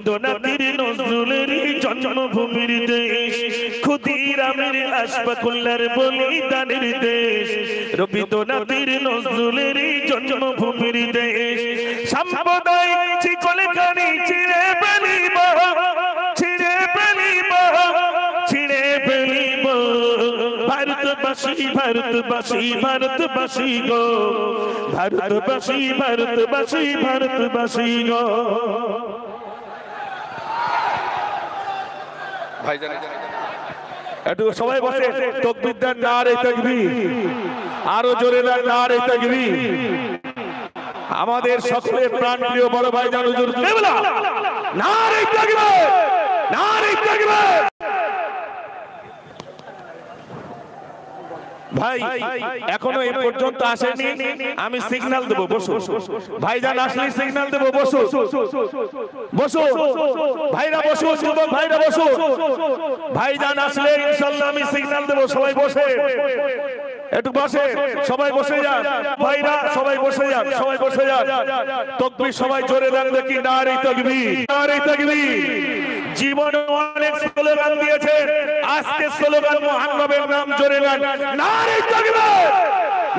রবীন্দ্রনাথের নজরুলের জন্মভূমির দেশ, ক্ষুদিরামের আশফাকুল্লাহর বলিদানের দেশ। রবীন্দ্রনাথের নজরুলের জন্মভূমির দেশ, সাম্প্রদায়িক শিকলখানি ছিঁড়ে ফেলিব, ছিঁড়ে ফেলিব, ছিঁড়ে ফেলিব। ভারতবাসী, ভারতবাসী, ভারতবাসী গো, ভারতবাসী, ভারতবাসী, ভারতবাসী গো। ভাইজান একটু সবাই বসে তাকবীর দেন, নারে তাকবীর, আরো জোরে দেন নারে তাকবীর। আমাদের সকলের প্রাণপ্রিয় বড় ভাইজান হুজুর কিবলা, নারে তাকবীর, নারে তাকবীর। ভাই এখনো এই পর্যন্ত আসেনি, আমি সিগন্যাল দেবো, বসো। ভাইজান আসলে সিগন্যাল দেবো, বসো বসো ভাইরা, বসো যুবক ভাইরা, বসো। ভাইজান আসলে ইনশাআল্লাহ আমি সিগন্যাল দেবো, সবাই বসে, একটু বসে, সবাই বসে যান ভাইরা, সবাই বসে যান, সবাই বসে যান। তাকবীর সবাই জোরে দেন দেখি, নারে তাকবীর, নারে তাকবীর। জীবনে অনেক স্লোগান দিয়েছেন, আজকে স্লোগান মুহাম্মদের নাম জোরে নেন, নারে তাকবীর,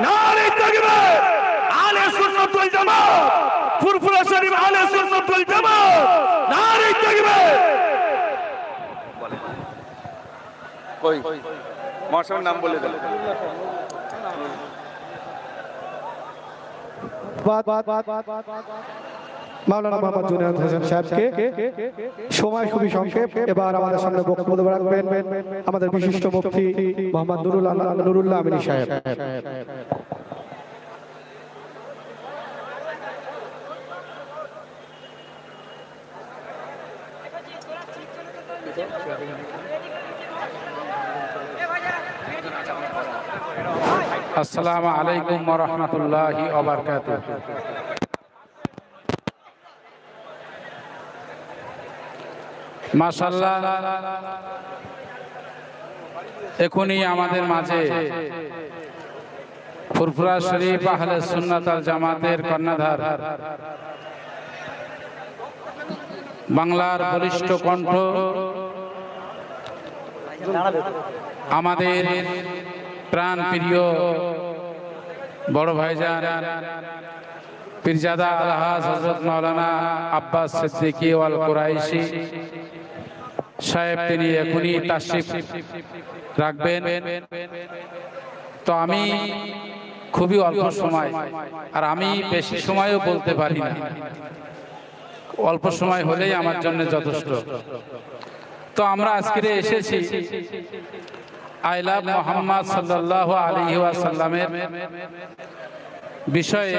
নারে তাকবীর। আহলে সুন্নাত ওয়াল জামাত, ফুরফুরা শরীফ আহলে সুন্নাত ওয়াল জামাত, নারে তাকবীর। কই মাশাআল্লাহ নাম বলে দেন। মাওলানা মোহাম্মদ জুনায়েদ হোসেন সাহেবকে সময় খুবই সংক্ষেপ। এবার আমাদের সামনে বক্তব্য রাখবেন আমাদের বিশিষ্ট মুফতি মোহাম্মদ নুরুল্লাহ আমিনী সাহেব। আসসালামু আলাইকুম ওয়া রাহমাতুল্লাহি ওয়া বারাকাতুহু। মাশাআল্লাহ, এখনই আমাদের মাঝে ফুরফুরা শরীফ আহলে সুন্নাত ওয়াল জামাতের কর্ণধার, বাংলার বলিষ্ঠ কণ্ঠ, আমাদের প্রাণ প্রিয় বড় ভাইজান পীরজাদা আলহাজ হযরত মাওলানা আব্বাস সিদ্দিকী ওয়াল কুরাইশি সাহেব, তিনি এখনই তাশরিফ রাখবেন। তো আমি খুবই অল্প সময়, আর আমি বেশি সময়ও বলতে পারি না, অল্প সময় হলেই আমার জন্য যথেষ্ট। তো আমরা আজকে এসেছি আই লাভ মুহাম্মদ সাল্লাল্লাহু আলাইহি ওয়াসাল্লামের বিষয়ে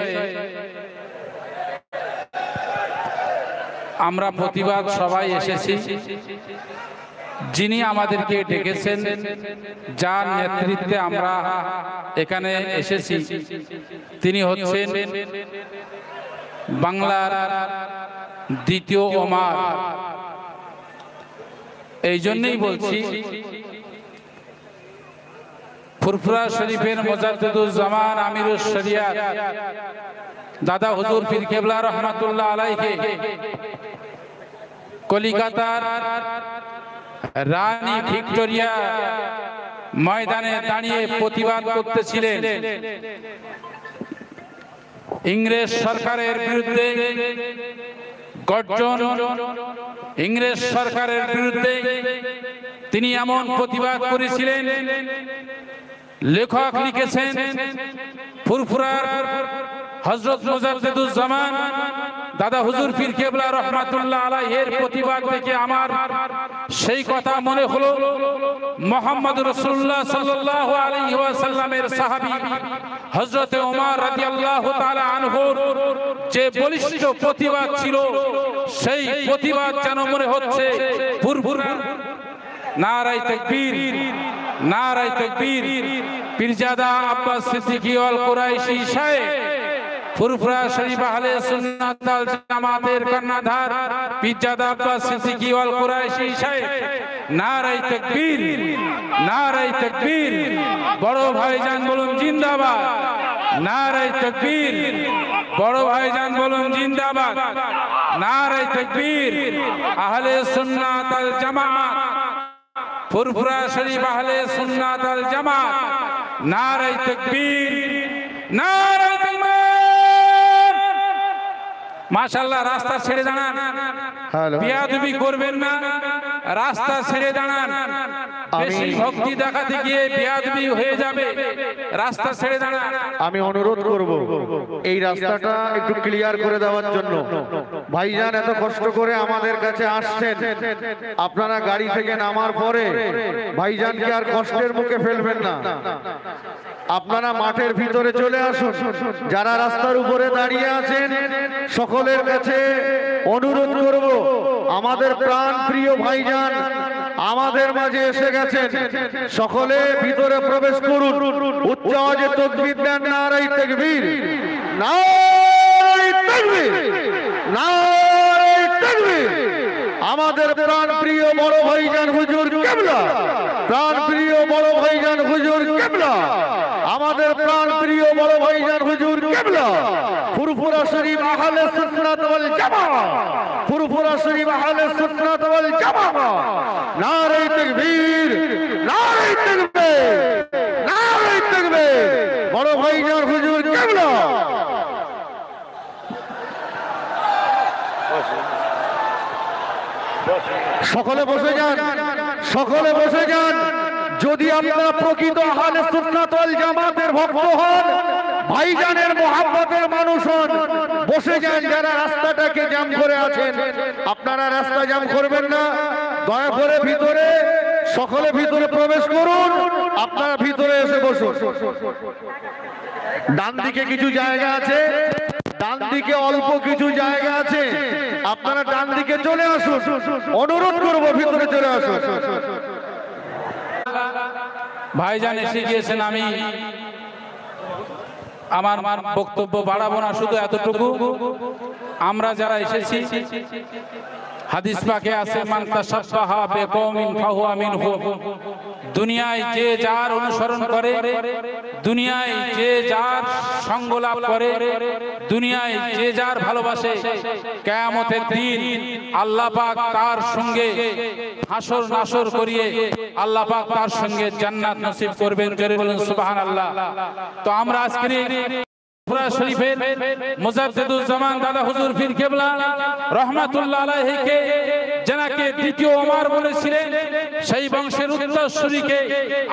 আমরা প্রতিবাদ সবাই এসেছি। যিনি আমাদেরকে ডেকেছেন, যার নেতৃত্বে আমরা এখানে এসেছি, তিনি হচ্ছেন বাংলার দ্বিতীয় ওমর। এই জন্যই বলছি, ফুরফুরা শরীফের মুজাদ্দিদুজ জামান আমিরুশ শরিয়াত দাদা হুজুর পীর কেবলা রহমাতুল্লাহ আলাইহি কলিকাতার রানী ভিক্টোরিয়া ময়দানে দাঁড়িয়ে প্রতিবাদ করতেছিলেন ইংরেজ সরকারের বিরুদ্ধে। গর্জন ইংরেজ সরকারের বিরুদ্ধে তিনি এমন প্রতিবাদ করেছিলেন, লেখক লিখেছেন ফুরফুরার হযরত মুজাদ্দিদুজ জামান দাদা হুজুর পীর কেবলা রহমাতুল্লাহ আলাইহির প্রতিবাদ থেকে আমার সেই কথা মনে হলো, মুহাম্মদ রাসূলুল্লাহ সাল্লাল্লাহু আলাইহি ওয়াসাল্লামের সাহাবী হযরত ওমর রাদিয়াল্লাহু তাআলা আনহুর যে বলিষ্ঠ প্রতিবাদ ছিল, সেই প্রতিবাদ যেন মনে হচ্ছে ফুরফুরা। নারায়ে তাকবীর, নারায়ে তাকবীর। পীরজাদা আব্বাস সিদ্দিকী ওয়াল কুরাইশি সাহেব, ফুরফুরা শরীফ আহলে সুন্নাত ওয়াল জামাতের কর্ণধার পীরজাদা আব্বাস সিদ্দিকী ওয়াল কুরাইশি সাহেব, নারায়ে তাকবীর, নারায়ে তাকবীর। বড় ভাইজান বলুন জিন্দাবাদ, নারায়ে তাকবীর। বড় ভাইজান বলুন জিন্দাবাদ, নারে তাকবীর, আহলে সুন্নাত ওয়াল জামাত, ফুরফুরা শরীফ আহলে সুন্নাত ওয়াল জামাত, নারে তাকবীর, নারে তাকবীর। মাশাআল্লাহ, রাস্তা ছেড়ে দাঁড়ান, বিয়াদবি করবেন না, রাস্তা ছেড়ে দাঁড়ান। বেশি ভক্তি দেখাতে গিয়ে বিয়াদবি হয়ে যাবে, রাস্তা ছেড়ে দাঁড়ান। আমি অনুরোধ করব এই রাস্তাটা একটু ক্লিয়ার করে দেওয়ার জন্য। ভাইজান এত কষ্ট করে আমাদের কাছে আসছেন, আপনারা গাড়ি থেকে নামার পরে ভাইজানকে আর কষ্টের মুখে ফেলবেন না, আপনারা মাঠের ভিতরে চলে আসুন। যারা রাস্তার উপরে দাঁড়িয়ে আছেন সকলের কাছে অনুরোধ করব, আমাদের প্রাণ প্রিয় ভাইজান আমাদের মাঝে এসে গেছেন, সকলে ভিতরে প্রবেশ করুন। উচ্চ আওয়াজে তাকবীর দেন, নারায়ে তাকবীর, নারায়ে তাকবীর, নারায়ে তাকবীর। আমাদের প্রাণ প্রিয় বড় ভাইজান হুজুর কিবলা, প্রাণ প্রিয় বড় ভাইজান হুজুর কিবলা, আমাদের প্রাণ প্রিয় বড় ভাইজান হুজুর কিবলা, ফুরফুরা শরীফ আহলে সুন্নাত ওয়াল জামাত, ফুরফুরা শরীফ আহলে সুন্নাত ওয়াল জামাত। নারায়ে তাকবীর, নারায়ে তাকবীর, নারায়ে তাকবীর। বড় ভাইজান হুজুর কিবলা। সকলে বসে যান, সকলে বসে যান। যদি আপনারা প্রকৃত আহলে সুন্নাত ওয়াল জামাতের ভক্ত হন, ভাইজানের মোহাব্বতের মানুষ হন, বসে যান। যারা রাস্তাটাকে জ্যাম করে আছেন আপনারা রাস্তা জ্যাম করবেন না, দয়া করে ভিতরে সকলে ভিতরে প্রবেশ করুন। আপনারা ভিতরে এসে বসুন। ডান দিকে কিছু জায়গা আছে, ডান দিকে অল্প কিছু জায়গা আছে, আপনারা ডান দিকে চলে আসুন। অনুরোধ করব ভিতরে চলে আসুন। ভাইজান এসে গিয়েছেন, আমি আমার বক্তব্য বাড়াবো না, শুধু এতটুকু, আমরা যারা এসেছি হাদিস পাকে আছে মান তাশাব্বাহা বিকওমিন ফাহুয়া মিনহু। দুনিয়ায় যে যার অনুসরণ করে, দুনিয়ায় যে যার সঙ্গ লাভ করে, দুনিয়ায় যে যার ভালোবাসে, কিয়ামতের দিন আল্লাহ পাক তার সঙ্গে হাসর নাসর করিয়ে আল্লাহ পাক তার সঙ্গে জান্নাত নসিব করবেন। জোরে বলুন সুবহানাল্লাহ। তো আমরা আজকে ফুরফুরা শরীফের মুজাদ্দিদুজ্জামান দাদা হুজুর পীর কেবলা রহমাতুল্লাহ আলাইহিকে যাকে দ্বিতীয় ওমর বলেছিলেন, সেই বংশের উত্তরসূরিকে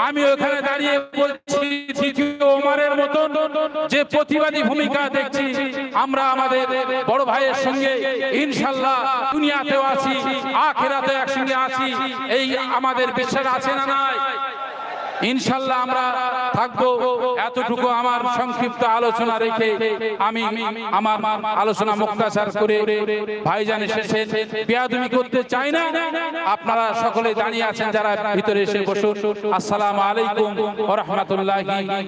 আমি ওখানে দাঁড়িয়ে বলছি, দ্বিতীয় ওমরের মতন যে প্রতিবাদী ভূমিকা দেখছি আমরা আমাদের বড় ভাইয়ের সঙ্গে ইনশাআল্লাহ দুনিয়াতেও আছি, আখিরাতেও একসঙ্গে আছি, এই আমাদের বিশ্বাস আছে না নাই? ইনশাআল্লাহ আমরা থাকবো। এতটুকু আমার সংক্ষিপ্ত আলোচনা রেখে আমি আমার আলোচনা মুক্তাসার করে ভাইজান এসেছেন, বিয়াদবি করতে চাই না। আপনারা সকলে দাঁড়িয়ে আছেন, যারা ভিতরে এসে বসুন। আসসালামু আলাইকুম ওয়া রাহমাতুল্লাহি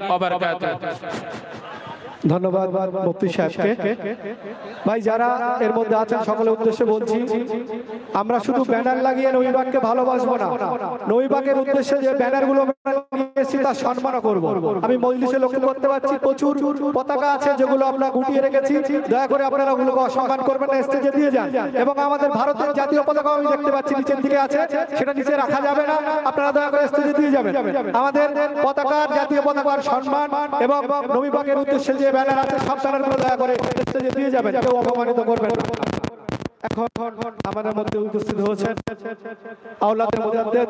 ওয়া বারাকাতুহু। ধন্যবাদ মুফতি সাহেবকে। ভাই যারা এর মধ্যে আছেন সকলের উদ্দেশ্যে বলছি, আমরা শুধু ব্যানার লাগিয়ে নবীবাগকে ভালোবাসবো না, নবীবাগের উদ্দেশ্যে যে ব্যানারগুলো লাগিয়েছি তার সম্মান করব। আমি মজলিসে লক্ষ্য করতে পারছি প্রচুর পতাকা আছে যেগুলো আমরা গুটিয়ে রেখেছি, দয়া করে আপনারা ওগুলোকে অসম্মান করবেন না, স্টেজে দিয়ে যান। এবং আমাদের ভারতের জাতীয় পতাকা আমি দেখতে পাচ্ছি নিচের দিকে আছে, সেটা নিচে রাখা যাবে না, আপনারা দয়া করে স্টেজে দিয়ে যাবেন। আমাদের পতাকার, জাতীয় পতাকার সম্মান এবং নবীবাগের উদ্দেশ্যে যে ব্যানার আছে সব ব্যানারগুলো দয়া করে স্টেজে দিয়ে যাবেন, কেউ অপমানিত করবেন না। এখন আমাদের মধ্যে উপস্থিত হয়েছেন আওলাদে মুজাদ্দিদ,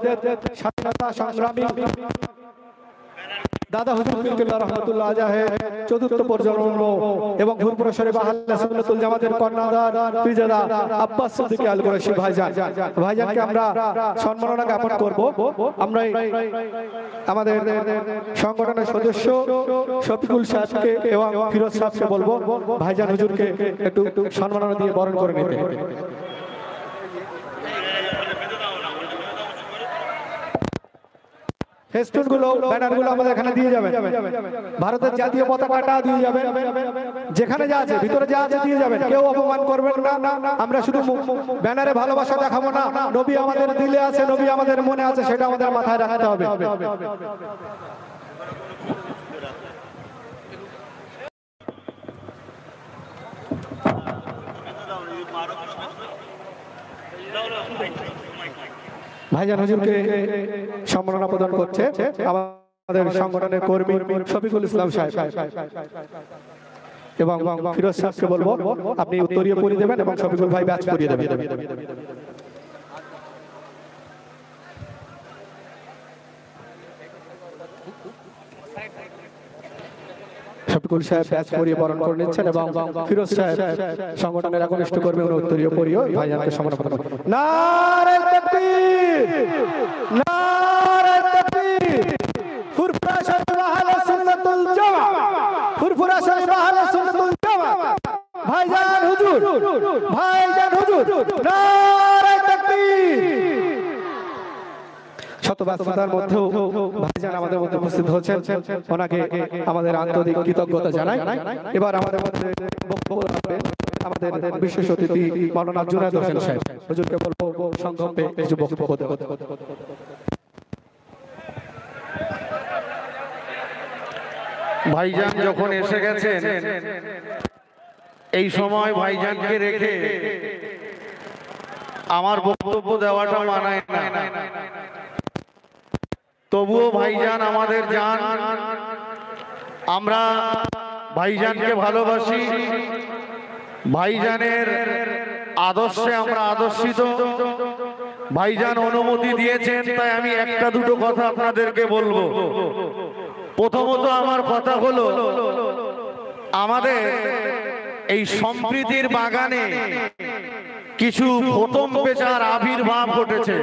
স্বাধীনতা সংগ্রামী দাদা হুজুর পীর কেবলা রহমাতুল্লাহ আলাইহি চতুর্থ প্রজন্ম এবং ফুরফুরা শরীফ আহলে সুন্নাত ওয়াল জামাতের কর্ণধার পীরজাদা আব্বাস সিদ্দিক আল কুরাইশি ভাইজান, ভাইজানকে আমরা সম্মাননা জ্ঞাপন করব। আমরা আমাদের সংগঠনের সদস্য শফিকুল সাহেবকে এবং ফিরোজ সাহেবকে বলবো ভাইজান হুজুরকে একটু সম্মাননা দিয়ে বরণ করে নিতে। ফেস্টুনগুলো, ব্যানারগুলো আমাদের এখানে দিয়ে যাবেন, ভারতের জাতীয় পতাকাটা দিয়ে যাবেন, যেখানে যা আছে ভিতরে যা আছে দিয়ে যাবেন, কেউ অপমান করবেন না। আমরা শুধু ব্যানারে ভালোবাসা দেখাবো না, নবী আমাদের দিলে আছে, নবী আমাদের মনে আছে, সেটা আমাদের মাথায় রাখতে হবে। ভাইজান হুজুরকে সম্মাননা প্রদান করছে আমাদের সংগঠনের কর্মী শফিকুল ইসলাম সাহেব এবং ফিরোজ সাহেবকে বলবো আপনি উত্তরীয় পরিয়ে দেবেন এবং শফিকুল ভাই ব্যাচ পরিয়ে দেবেন। শফিকুল সাহেব ব্যাচ পরিয়ে বরণ করে নিচ্ছেন এবং ফিরোজ সাহেব সংগঠনের একনিষ্ঠ কর্মী উনি উত্তরীয় পরিয়ে ভাইজানকে সম্মাননা প্রদান করবেন। নারে তাকবীর, নারে তাকবীর। ফুরফুরা শরীফ আহলে সুন্নাতুল জামাত, ফুরফুরা শরীফ আহলে সুন্নাতুল জামাত। ভাইজান হুজুর, ভাইজান হুজুর, নারে তাকবীর। শত ব্যস্ততার মধ্যেও ভাইজান আমাদের মধ্যে উপস্থিত হচ্ছেন, ওনাকে আমাদের আন্তরিক কৃতজ্ঞতা জানাই। এবার আমাদের মধ্যে বক্তব্য রাখবেন আমাদের বিশেষ অতিথি মাওলানা জুনায়েদ হোসেন সাহেব। হুজুরকে বলবো সংক্ষেপে কিছু বক্তব্য দিতে। ভাইজান যখন এসে গেছেন, এই সময় ভাইজানকে রেখে আমার বক্তব্য দেওয়াটা মানায় না। তবুও ভাইজান আমাদের জান, আমরা ভাইজানকে ভালোবাসি, ভাইজানের আদর্শে আমরা আদর্শিত। ভাইজান অনুমতি দিয়েছেন, তাই আমি একটা দুটো কথা আপনাদেরকে বলবো। প্রথমত আমার কথা হলো, আমাদের এই সম্প্রীতির বাগানে কিছু প্রথম পেশার আবির্ভাব ঘটেছে।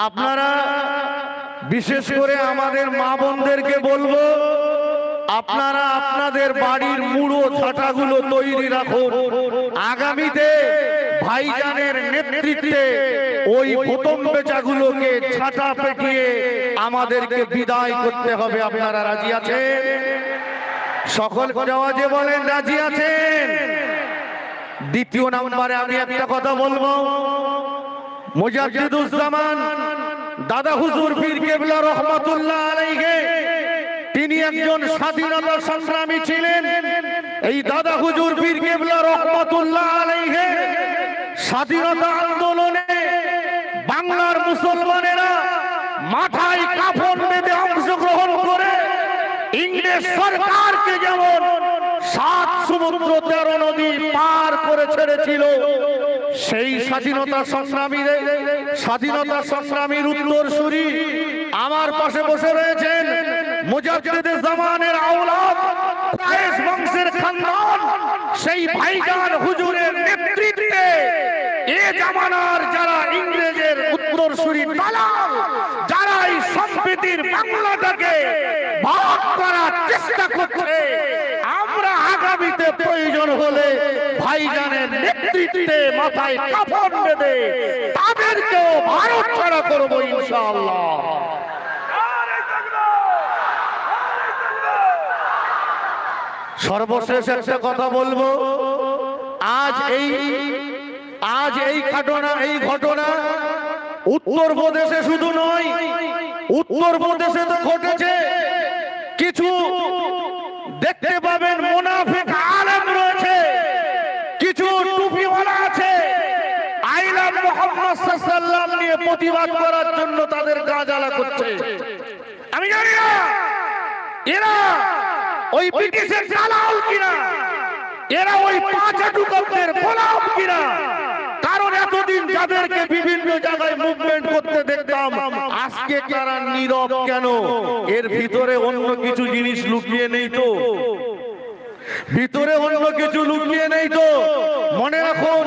আপনারা বিশেষ করে আমাদের মা বোনদেরকে বলবো, আপনারা আপনাদের বাড়ির মুড়ো ছাটাগুলো তৈরি রাখুন। আগামীতে ভাইজানের নেতৃত্বে ওই প্রথম বেচাগুলোকে ছাটা পেটিয়ে আমাদেরকে বিদায় করতে হবে। আপনারা রাজি আছেন? সকল আওয়াজে বলেন রাজি আছেন? দ্বিতীয় নম্বরে আমি একটা কথা বলবো, মুজাদ্দিদুজ্জামান দাদা হুজুর পীর কেবলা রহমাতুল্লাহ আলাইহি, তিনি একজন স্বাধীনতা সংগ্রামী ছিলেন। এই দাদা হুজুর পীর কেবলা রহমাতুল্লাহ আলাইহি স্বাধীনতা আন্দোলনে বাংলার মুসলমানেরা মাথায় কাফন বেঁধে অংশগ্রহণ করে ইংরেজ সরকারকে যেমন 7 সমুদ্র 13 নদী পার করে ছেড়েছিল, সেই স্বাধীনতা সংগ্রামীর উত্তরসূরি আমার পাশে বসে রয়েছেন মুজাদ্দিদে জামানের আওলাদ, কুরাইশ বংশের খানদান, সেই ভাইজান হুজুরের নেতৃত্বে এ জামানার যারা ইংরেজের উত্তরসূরি দালাল, যারা এই সম্প্রীতির বাংলাটাকে ভাগ করার চেষ্টা করছে, আমরা আগামীতে প্রয়োজন হলে ভাইজানের নেতৃত্বে মাথায় কাফন বেঁধে তাদেরকেও ভারত ছাড়া করবো ইনশাআল্লাহ। সর্বশেষ একটা কথা বলবো, আজ এই ঘটনা উত্তরপ্রদেশে শুধু নয়, উত্তরপ্রদেশে তো ঘটেছে। কিছু দেখতে পাবেন মুনাফিক আলেম রয়েছে, কিছু টুপিওয়ালা আছে, আই লাভ মুহাম্মদ সাল্লাল্লাহু আলাইহি ওয়াসাল্লাম নিয়ে প্রতিবাদ করার জন্য তাদের গা জ্বালা করছে। আমি জানি না এরা ওই ব্রিটিশের দালাল কিনা, এরা ওই পাঁচাটুকদের গোলাম কিনা। কারণ এতদিন যাদেরকে বিভিন্ন জায়গায় মুভমেন্ট করতে দেখতাম, আজকে তারা নীরব কেন? এর ভিতরে অন্য কিছু জিনিস লুকিয়ে নেই তো? ভিতরে অন্য কিছু লুকিয়ে নেই তো? মনে রাখুন,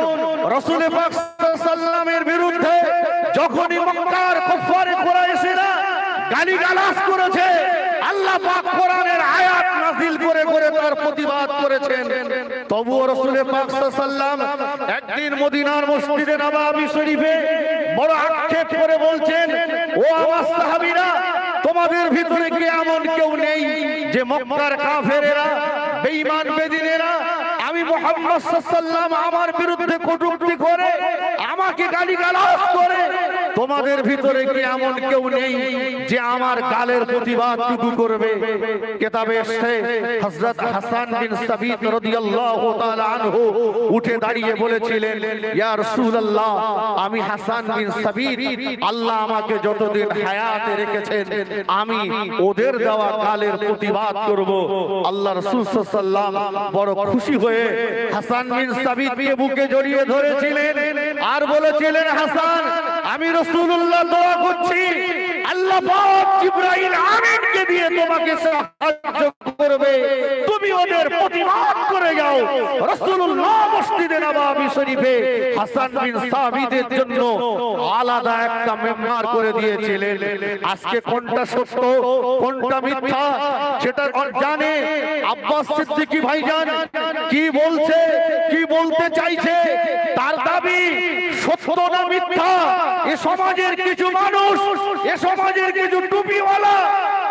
রাসূল পাক সাল্লাল্লাহু আলাইহি ওয়াসাল্লামের বিরুদ্ধে যখনই মক্কার কুফার কুরাইশরা গালিগালাজ করেছে, আল্লাহ পাক কোরআনের আয়াত নাযিল করে করে তার প্রতিবাদ করেছেন। তবুও রাসূল পাক সাল্লাল্লাহু আলাইহি ওয়াসাল্লাম একদিন মদিনার মসজিদে নববী শরীফে বড় আক্ষেপ করে বলছেন, ও আমার সাহাবীরা, তোমাদের ভিতরে কি এমন কেউ নেই যে মক্কার কাফেরেরা, বেঈমান বেদিনেরা আমি মুহাম্মদ সাল্লাল্লাহু আলাইহি ওয়াসাল্লাম আমার বিরুদ্ধে কটূক্তি করে, আমাকে গালিগালাজ করে তোমাদের ভিতরে কি এমন কেউ নেই যে আমার গালের প্রতিবাদ টুকু করবে? কিতাবে এসেছে হযরত হাসান বিন সাবিত রাদিয়াল্লাহু তাআলা আনহু উঠে দাঁড়িয়ে বলেছিলেন, ইয়া রাসূলুল্লাহ, আমি হাসান বিন সাবিত, আল্লাহ আমাকে যতদিন হায়াতে রেখেছেন আমি ওদের দেওয়া গালের প্রতিবাদ করব। আল্লাহ রাসূল সাল্লাল্লাহু আলাইহি ওয়াসাল্লাম বড় খুশি হয়ে হাসান বিন সাবিতকে বুকে জড়িয়ে ধরেছিলেন আর বলেছিলেন, হাসান, আমি রাসূলুল্লাহ দোয়া করছি আল্লাহ পাক জিবরাইল আমিনকে দিয়ে তোমাকে সাহায্য করবে, তুমি ওদের প্রতিবাদ করে যাও। রাসূলুল্লাহ মসজিদে নববী শরীফে হাসান বিন সাবিতের জন্য আলাদা একটা মেম্বার করে দিয়েছিলেন। আজকে কোনটা সত্য কোনটা মিথ্যা সেটা জানে আব্বাস সিদ্দিকী ভাইজান কি বলছে, কি বলতে চাইছে, তার দাবি সত্য না মিথ্যা এ সমাজের কিছু মানুষ, এ সমাজের কিছু টুপিওয়ালা,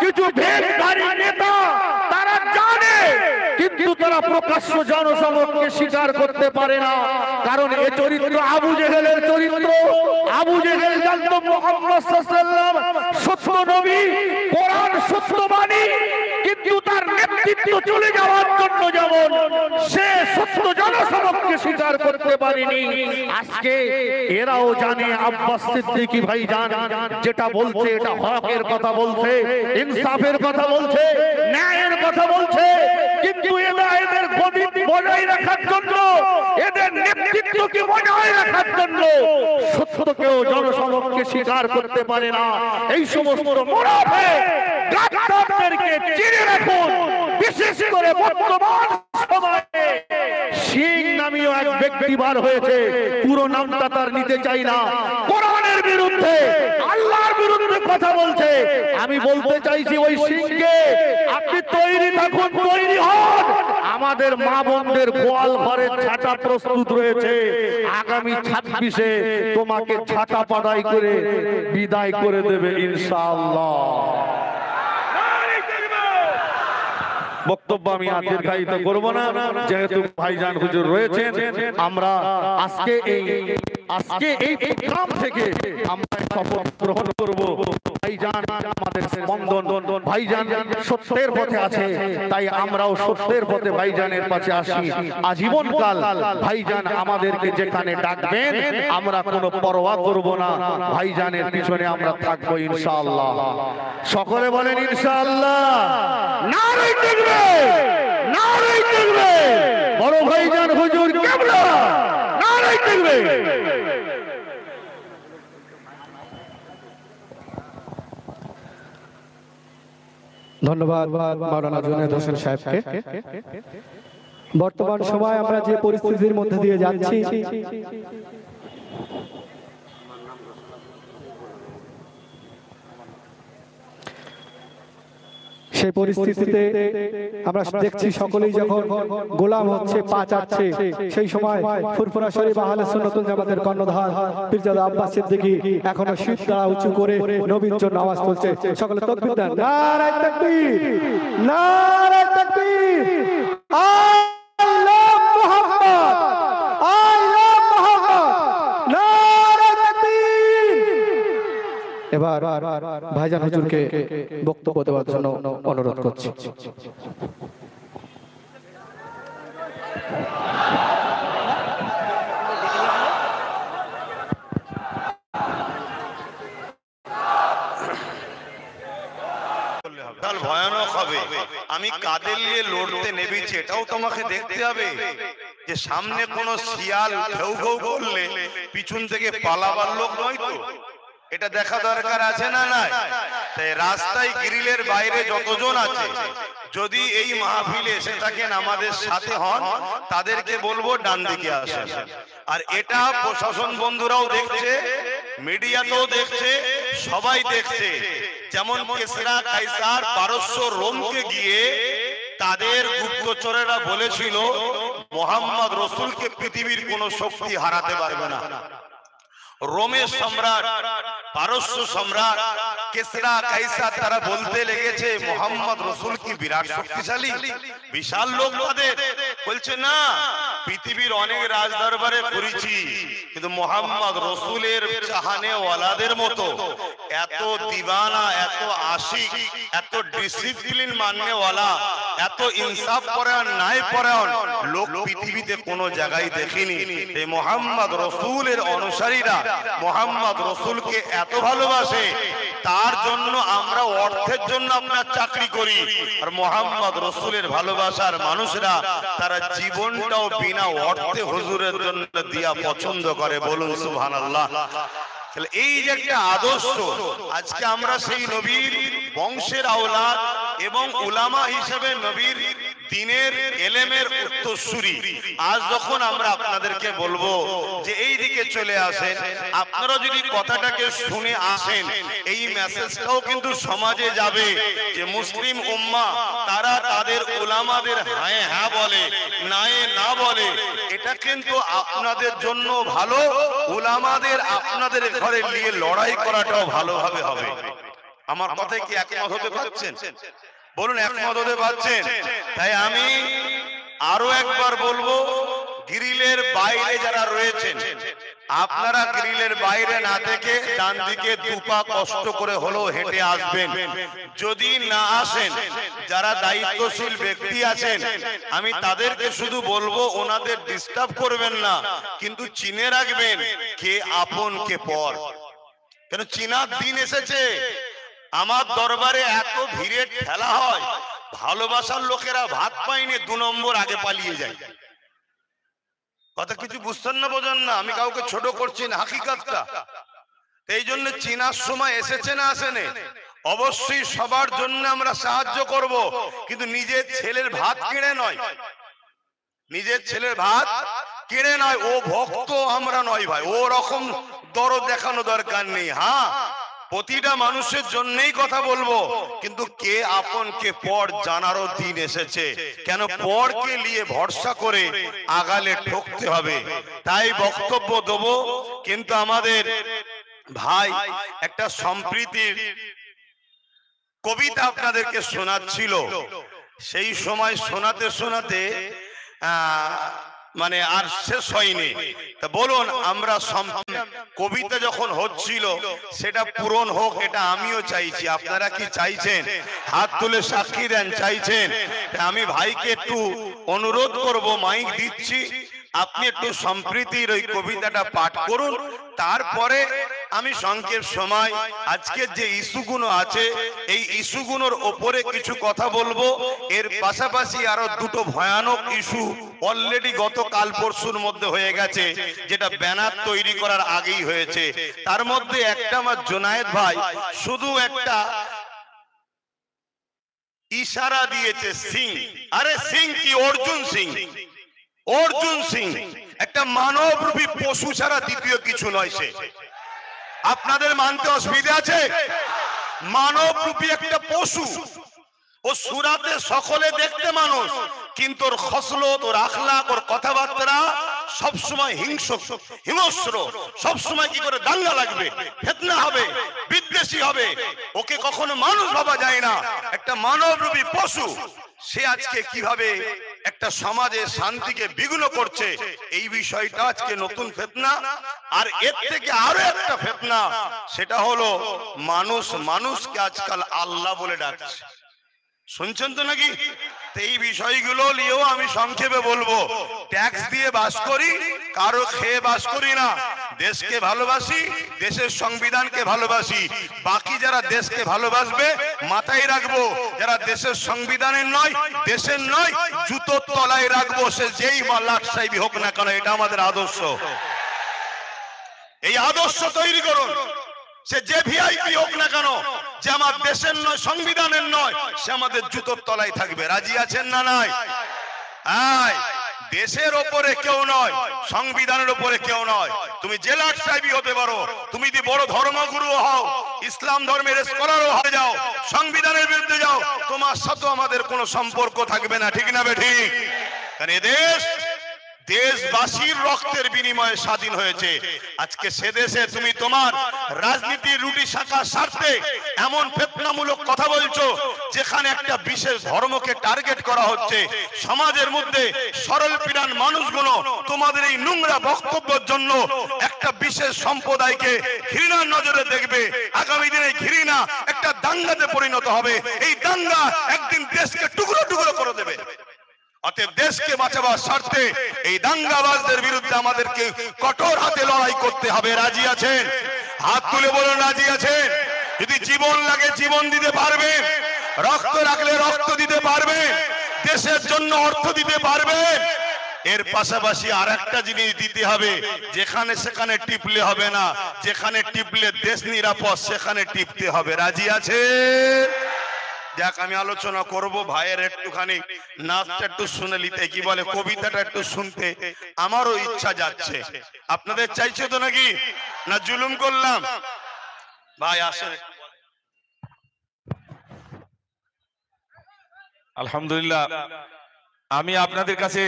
কিছু ভেদধারী নেতা তারা জানে, কিন্তু তারা প্রকাশ্য জনসমক্ষে স্বীকার করতে পারে না। কারণ এ চরিত্র আবু জেহেলের চরিত্র। আবু জেহেল জানতো মুহাম্মদ সাল্লাল্লাহু আলাইহি ওয়াসাল্লাম সত্য নবী, কোরআন সত্য বাণী, কিন্তু তার নেতৃত্ব চলে যাওয়ার জন্য যেমন সে সত্য জনসমক্ষে স্বীকার করতে পারেনি, আজকে এরাও জানে আব্বাস সিদ্দিকী ভাইজান যেটা বলছে এটা হকের কথা বলছে, ইনসাফের কথা বলছে, ন্যায়ের কথা বলছে, কিন্তু এদের গদি বজায় রাখার জন্য, এদের নেতৃত্বকে বজায় রাখার জন্য সত্যকেও জনসমক্ষে স্বীকার করতে পারে না। এই সমস্ত মুনাফিক গাদ্দারদেরকে চিনে রাখুন। বিশেষ করে বর্তমান সময়ে সিং নামীয় এক ব্যক্তি বার হয়েছে, পুরো নামটা তার নিতে চাই না, কোরআনের বিরুদ্ধে, আল্লাহর বিরুদ্ধে কথা বলছে। আমি বলতে চাইছি ওই সিংকে আপনি তৈরি থাকুন, তৈরি হন। আমাদের মা বোনদের গোয়াল ঘরের ছাটা প্রস্তুত রয়েছে, আগামী 26-এ তোমাকে ছাটা পাড়াই করে বিদায় করে দেবে ইনশাআল্লাহ। বক্তব্য আমি আর দীর্ঘায়িত করব না, যেহেতু ভাইজান হুজুর রয়েছেন। আমরা আজকে এই প্রোগ্রাম থেকে আমরা শপথ গ্রহণ করব, ভাইজান আমাদের স্পন্দন, ভাইজান সত্যের পথে আছে, তাই আমরাও সত্যের পথে ভাইজানের কাছে আসি। আজীবনকাল ভাইজান আমাদেরকে যেখানে ডাকবেন আমরা কোনো পরোয়া করব না, ভাইজানের পিছনে আমরা থাকবো ইনশাআল্লাহ। সকলে বলেন ইনশাআল্লাহ। নারে তাকবীর, নারে তাকবীর, বড় ভাইজান হুজুর কিবলা, নারে তাকবীর। ধন্যবাদ মাওলানা জুনায়েদ হোসেন সাহেবকে। বর্তমান সময় আমরা যে পরিস্থিতির মধ্যে দিয়ে যাচ্ছি, সেই পরিস্থিতিতে আমরা দেখছি সকলেই যখন গোলাম হচ্ছে, পা চাচ্ছে, সেই সময় ফুরফুরা শরীফ আহলে সুন্নাতুল জামাতের কর্ণধার পীরজাদা আব্বাস সিদ্দিকী এখনো শীত দ্বারা উঁচু করে নবীর জন্য আওয়াজ তুলছে। সকলে তাকবীর দেন, নারে তাকবীর, নারে তাকবীর, I love Muhammad, I love Muhammad, নারে তাকবীর। এবার ভাইজান হুজুরকে বক্তব্য দেওয়ার জন্য অনুরোধ করছি। কাল ভয়ানক হবে। আমি কাদের নিয়ে লড়তে নেমেছি এটাও তোমাকে দেখতে হবে, যে সামনে কোন শিয়াল ঘেউ ঘেউ করলে পিছন থেকে পালাবার লোক নয় তো, এটা দেখা দরকার আছে না নাই? তাই রাস্তায় গ্রিলের বাইরে যতজন আছে যদি এই মাহফিলে এসে থাকেন আমাদের সাথে হন, তাদেরকে বলবো ডান দিকে আসেন। আর এটা প্রশাসন বন্ধুরাও দেখছে, মিডিয়াতেও দেখছে, সবাই দেখছে। যেমন কিসরা কাইসার পারস্য রোমকে গিয়ে তাদের গুপ্তচরেরা বলেছিল মুহাম্মদ রাসূলকে পৃথিবীর কোন শক্তি হারাতে পারবে না। রোমের সম্রাট, পারস্য সম্রাট কিসরা কাইসার তারা বলতে লেগেছে মুহাম্মদ রাসূল কি বিরাট শক্তিশালী, বিশাল লোক তাদের। বলছে না, পৃথিবীর অনেক রাজদরবারে ঘুরেছি, কিন্তু মোহাম্মদ রসুলের চাহানে ওয়ালাদের মতো এত দিওয়ানা, এত আশিক, এত ডিসিপ্লিন মাননেওয়ালা, এত ইনসাফ পরায়ণ, ন্যায় পরায়ণ লোক পৃথিবীতে কোনো জায়গায় দেখিনি। এই মোহাম্মদ রসুলের অনুসারীরা মোহাম্মদ রসুলকে এত ভালোবাসে, তার জন্য আমরা অর্থের জন্য আপনার চাকরি করি, আর মোহাম্মদ রসুলের ভালোবাসার মানুষরা তারা জীবনটাও বিনা অর্থে হুজুরের জন্য দিয়া পছন্দ করে। বলুন সুবহানাল্লাহ। এই যে একটা আদর্শ, আজকে আমরা সেই নবীর বংশের আওলাদ এবং উলামা হিসেবে নবীর দিনের এলেমের উত্তরসূরি। আজ যখন আমরা আপনাদেরকে বলবো যে এই দিকে চলে আসেন, আপনারা যদি কথাটাকে শুনে আসেন, এই মেসেজটাও কিন্তু সমাজে যাবে যে মুসলিম উম্মাহ তারা তাদের উলামাদের হ্যাঁ হ্যাঁ বলে, নায়ে না বলে। এটা কিন্তু আপনাদের জন্য ভালো, উলামাদের আপনাদের ঘরে নিয়ে লড়াই করাটাও ভালোভাবে হবে। আমার কথায় কি একমত হতে পারছেন? বলুন, একমত হতে পারছেন? তাই আমি আরো একবার বলবো, গ্রিলের বাইরে যারা রয়েছেন, আপনারা গ্রিলের বাইরে না থেকে ডান দিকে দুপা কষ্ট করে হলেও হেঁটে আসবেন। যদি না আসেন, যারা দায়িত্বশীল ব্যক্তি আছেন, আমি তাদেরকে শুধু বলবো ওনাদের ডিস্টার্ব করবেন না, কিন্তু চিনে রাখবেন কে আপন কে পর। কেন চিনার দিন এসেছে। আমার দরবারে এত ভিড়ে ঠেলা হয়, ভালোবাসার লোকেরা ভাত পাইনি 2 নম্বর আগে পালিয়ে যায়। কথা কিছু বুঝছেন না, বোঝেন না? আমি কাউকে ছোট করছি না, হাকিকাতটা। এই জন্য চিনার সময় এসেছে না আসেনি? অবশ্যই সবার জন্য আমরা সাহায্য করব, কিন্তু নিজের ছেলের ভাত কিনে নয়, নিজের ছেলের ভাত কিনে নয়। ও ভক্ত, আমরা নয় ভাই, ও রকম দরদ দেখানো দরকার নেই। হ্যাঁ, প্রতিটা মানুষের জন্যই কথা বলবো, কিন্তু কে আপন কে পর জানারও দিন এসেছে। কেন পরকে নিয়ে ভরসা করে আগালে ঠকতে হবে। তাই বক্তব্য দেবো, কিন্তু আমাদের ভাই একটা সম্প্রীতির কবিতা আপনাদেরকে শোনাচ্ছিল। সেই সময় শোনাতে শোনাতে মানে আর শেষ হয়নি। তা বলুন, আমরা কবিতা যখন হচ্ছিল সেটা পূরণ হোক, এটা আমিও চাইছি। আপনারা কি চাইছেন? হাত তুলে সাক্ষী দেন, চাইছেন? আমি ভাইকে একটু অনুরোধ করব, মাইক দিচ্ছি, আপনি একটু সম্প্রীতির ওই কবিতাটা পাঠ করুন। তারপরে আমি সংক্ষেপ সময় আজকের যে ইস্যুগুলো আছে, এই ইস্যুগুলোর ওপরে কিছু কথা বলবো। এর পাশাপাশি আরো 2টো ভয়ানক ইস্যু অলরেডি গতকাল পরশুর মধ্যে হয়ে গেছে, যেটা ব্যানার তৈরি করার আগেই হয়েছে। তার মধ্যে একটা আমার জোনায়েদ ভাই শুধু একটা ইশারা দিয়েছে, সিং। আরে সিং কি? অর্জুন সিং। অর্জুন সিং একটা মানবরূপী পশু ছাড়া দ্বিতীয় কিছু নয় সে। আপনাদের মানতে অসুবিধা আছে? মানবরূপী একটা পশু। ও সুরাতে সকলে দেখতে মানুষ, কিন্তু ওর খসলত, ওর আখলাক, ওর কথাবার্তা সবসময় হিংস্র। সবসময় কি করে দাঙ্গা লাগবে, ফিতনা হবে, বিদ্বেষী হবে। ওকে কখনো মানুষ ভাবা যায় না, একটা মানবরূপী পশু। সে আজকে কিভাবে একটা সমাজে শান্তিকে বিঘ্ন করছে, এই বিষয়টা আজকে নতুন ফিতনা। আর এর থেকে আরো একটা ফিতনা, সেটা হলো মানুষ মানুষকে আজকাল আল্লাহ বলে ডাকছে। শুনছেন তো নাকি? এই বিষয়গুলো নিয়েও আমি সংক্ষেপে বলবো। ট্যাক্স দিয়ে বাস করি, কারো খেয়ে বাস করি না। দেশকে ভালোবাসি, দেশের সংবিধানকে ভালোবাসি। বাকি যারা দেশকে ভালোবাসবে মাথায় রাখবো, যারা দেশের সংবিধানের নয়, দেশের নয়, জুতোর তলায় রাখবো, সে যেই লাট সাহেবই হোক না কেন। এটা আমাদের আদর্শ। এই আদর্শ তৈরি করুন। সে যে ভিআইপি হোক না কেন, যে আমার দেশের নয়, সংবিধানের নয়, সে আমাদের জুতোর তলায় থাকবে। রাজি আছেন না? নাই? দেশের ওপরে কেউ নয়, সংবিধানের ওপরে কেউ নয়। তুমি জেলার সাহেবই হতে পারো, তুমি যদি বড় ধর্মগুরু হও, ইসলাম ধর্মের স্কলারও হয়ে যাও, সংবিধানের বিরুদ্ধে যাও, তোমার সাথে আমাদের কোনো সম্পর্ক থাকবে না। ঠিক না বে ঠিক? কারণ এদেশ দেশবাসীর রক্তের বিনিময়ে স্বাধীন হয়েছে। আজকে সে দেশে তুমি তোমার রাজনীতির রুটি শাখার স্বার্থে এমন ফিতনামূলক কথা বলছো, যেখানে একটা বিশেষ ধর্মকে টার্গেট করা হচ্ছে। সমাজের মধ্যে সরল পিরান মানুষগুলো তোমাদের এই নোংরা বক্তব্যের জন্য একটা বিশেষ সম্প্রদায়কে ঘৃণার নজরে দেখবে। আগামী দিনে ঘৃণা একটা দাঙ্গাতে পরিণত হবে। এই দাঙ্গা একদিন দেশকে টুকরো টুকরো করে দেবে। অতএব দেশকে বাঁচাবার স্বার্থে এই দাঙ্গাবাজদের বিরুদ্ধে আমাদেরকে কঠোর হাতে লড়াই করতে হবে। রাজি আছেন? হাত তুলে বলুন রাজি আছেন। যদি জীবন লাগে জীবন দিতে পারবে, রক্ত রাখলে রক্ত দিতে পারবে, দেশের জন্য অর্থ দিতে পারবে। এর পাশাপাশি আর একটা জিনিস দিতে হবে, যেখানে সেখানে টিপলে হবে না, যেখানে টিপলে দেশ নিরাপদ সেখানে টিপতে হবে। রাজি আছে? যাক, আমি আলোচনা করব। ভাইয়ের একটুখানি নাচটা একটু শুনে নিতে, কি বলে কবিতাটা একটু শুনতে আমারও ইচ্ছা যাচ্ছে। আপনাদের চাইছে তো নাকি? না জুলুম করলাম? ভাই আসেন। আলহামদুলিল্লাহ, আমি আপনাদের কাছে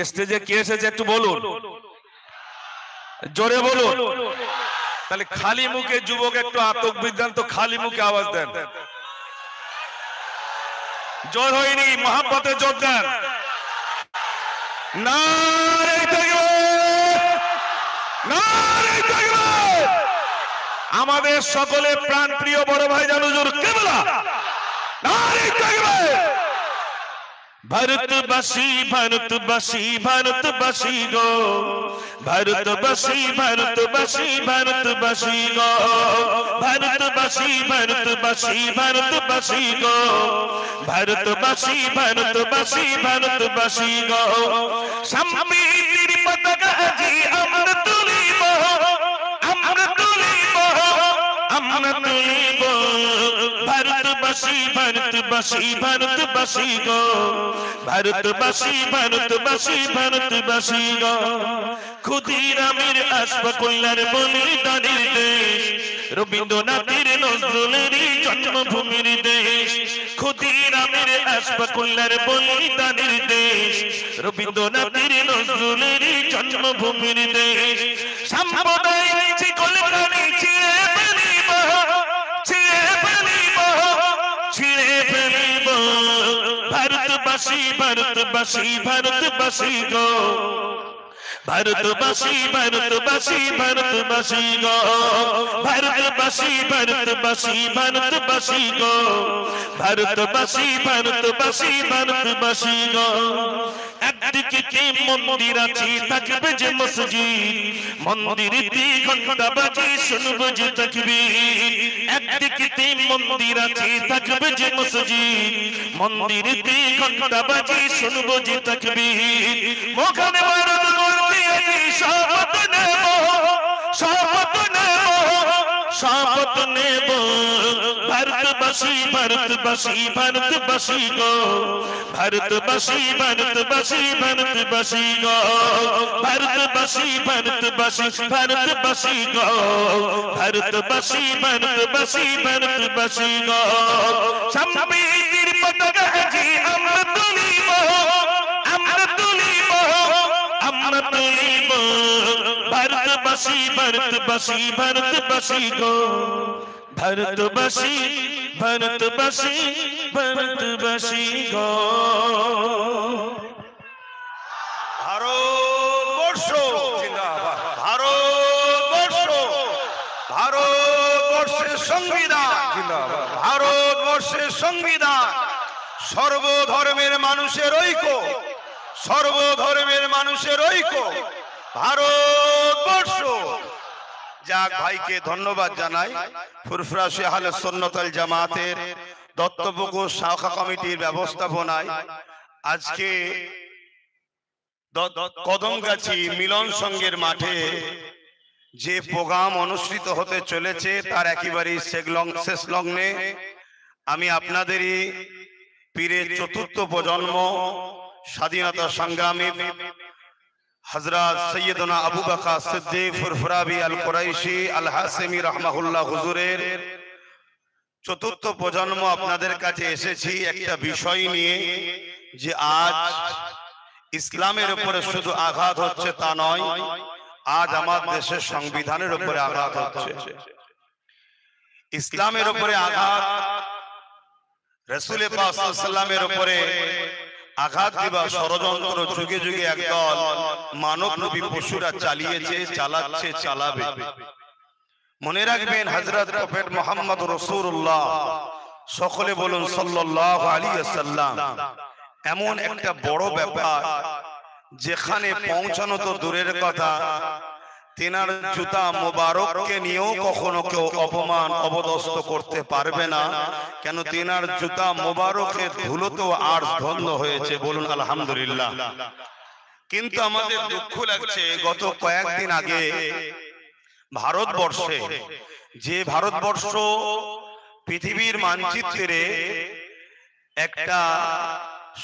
স্টেজে কে এসেছে একটু বলুন, জোরে বলুন। তাহলে খালি মুখে যুবক একটু আতক বিজ্ঞান তো খালি মুখে আওয়াজ দেন। জোর হয়নি, মহাব্বতে জোর দেন। নারে তাকবীর, নারে তাকবীর। আমাদের সকলে প্রাণ প্রিয় বড় ভাই জান হুজুর কিবলা, নারে তাকবীর। ভারতবাসী ভারতবাসী ভারতবাসী গো, ভারতবাসী ভারতবাসী ভারতবাসী গো, ভারতবাসী ভারতবাসী ভারতবাসী গো, ভারতবাসী ভারতবাসী ভারতবাসী গো। সম্বিধানের পতাকা আজি আমরা তুলিব, আমরা তুলিব, আমরা তুলিব। ভারতবাসী ভারতবাসী ভারতবাসী গো, ভারতবাসী ভারতবাসী ভারতবাসী গো। ক্ষুদিরামের আশফাকুল্লার বলিদানের দেশ, রবীন্দ্রনাথের নজরুলের জন্মভূমির দেশ। ক্ষুদিরামের আশফাকুল্লার বলিদানের দেশ, রবীন্দ্রনাথের নজরুলের জন্মভূমির দেশ। সম্প্রদায় কলকানি ছিঁড়ে ফেলিব, ছিঁড়ে ফেলিব, ছিঁড়ে ফেলিব। ভারতবাসী ভারতবাসী ভারতবাসী গো, ভারতবাসী ভারতবাসী ভারতবাসী গো, ভারতবাসী ভারতবাসী ভারতবাসী গো, ভারতবাসী ভারতবাসী ভারতবাসী গো। একদিকে কি মন্দির আছে থাকবে যে মসজিদ, মন্দিরেতে ঘন্টা বাজে শুনবো যে তাকবীর। একদিকে কি মন্দির আছে থাকবে যে মসজিদ, মন্দিরেতে ঘন্টা বাজে শুনবো যে তাকবীর। মোখানে ভারত করতে আমি শপথ নেব, শপথ নেব, শপথ নেব। ভারতবাসী ভারতবাসী ভারতবাসী গো, ভারতবাসী ভারতবাসী ভারতবাসী গো, ভারতবাসী ভারতবাসী ভারতবাসী গো, ভারতবাসী ভারতবাসী ভারতবাসী গো। সম্বিধানের পতাকা আজি আমরা তুলিব, আমরা তুলিব, আমরা তুলিব। ভারতবাসী ভারতবাসী ভারতবাসী গো, ভারতবাসী ভারতবাসী ভারতবাসী গো। ভারতবর্ষ জিন্দাবাদ, ভারতবর্ষ, ভারতবর্ষের সংবিধান জিন্দাবাদ, ভারতবর্ষের সংবিধান সর্বধর্মের মানুষের ঐক্য, সর্বধর্মের মানুষের ঐক্য ভারতবর্ষ। যাক, ভাইকে ধন্যবাদ জানাই। ফুরফুরা আহলে সুন্নাত ওয়াল জামাতের দত্তপুকুর শাখা কমিটির ব্যবস্থাপনায় আজকে কদমগাছি মিলন সংঘের মাঠে যে প্রোগ্রাম অনুষ্ঠিত হতে চলেছে তার একেবারেই শেষ লগ্নে আমি আপনাদেরই পীরের চতুর্থ প্রজন্ম স্বাধীনতা সংগ্রামী হযরত সৈয়দনা আবু বকর সিদ্দিক ফুরফুরাবি আল কুরাইশি আল হাসেমি রাহমাহুল্লাহ হুজুরের চতুর্থ প্রজন্ম আপনাদের কাছে এসেছি একটা বিষয় নিয়ে, যে আজ ইসলামের উপরে শুধু আঘাত হচ্ছে তা নয়, আজ আমার দেশের সংবিধানের উপরে আঘাত হচ্ছে। ইসলামের উপরে আঘাত, রাসূল পাক সাল্লাল্লাহু আলাইহি ওয়াসাল্লামের উপরে আঘাত দিবা ষড়যন্ত্র যুগে যুগে একদল মানবরূপী পশুরা চালিয়েছে, চালাচ্ছে, চালাবে। মনে রাখবেন হযরত প্রফেট মুহাম্মদ রাসূলুল্লাহ, সকলে বলুন সাল্লাল্লাহু আলাইহি ওয়াসাল্লাম, এমন একটা বড় ব্যাপার যেখানে পৌঁছানো তো দূরের কথা, তেনার জুতা মোবারককে নিয়েও কখনো কেউ অপমান অবদস্ত করতে পারবে না। কেন তেনার জুতা মোবারকের ধুলোতেও আর ধন্য হয়েছে, বলুন আলহামদুলিল্লাহ। কিন্তু আমাদের দুঃখ লাগছে, গত কয়েকদিন আগে ভারতবর্ষে, যে ভারতবর্ষ পৃথিবীর মানচিত্রে একটা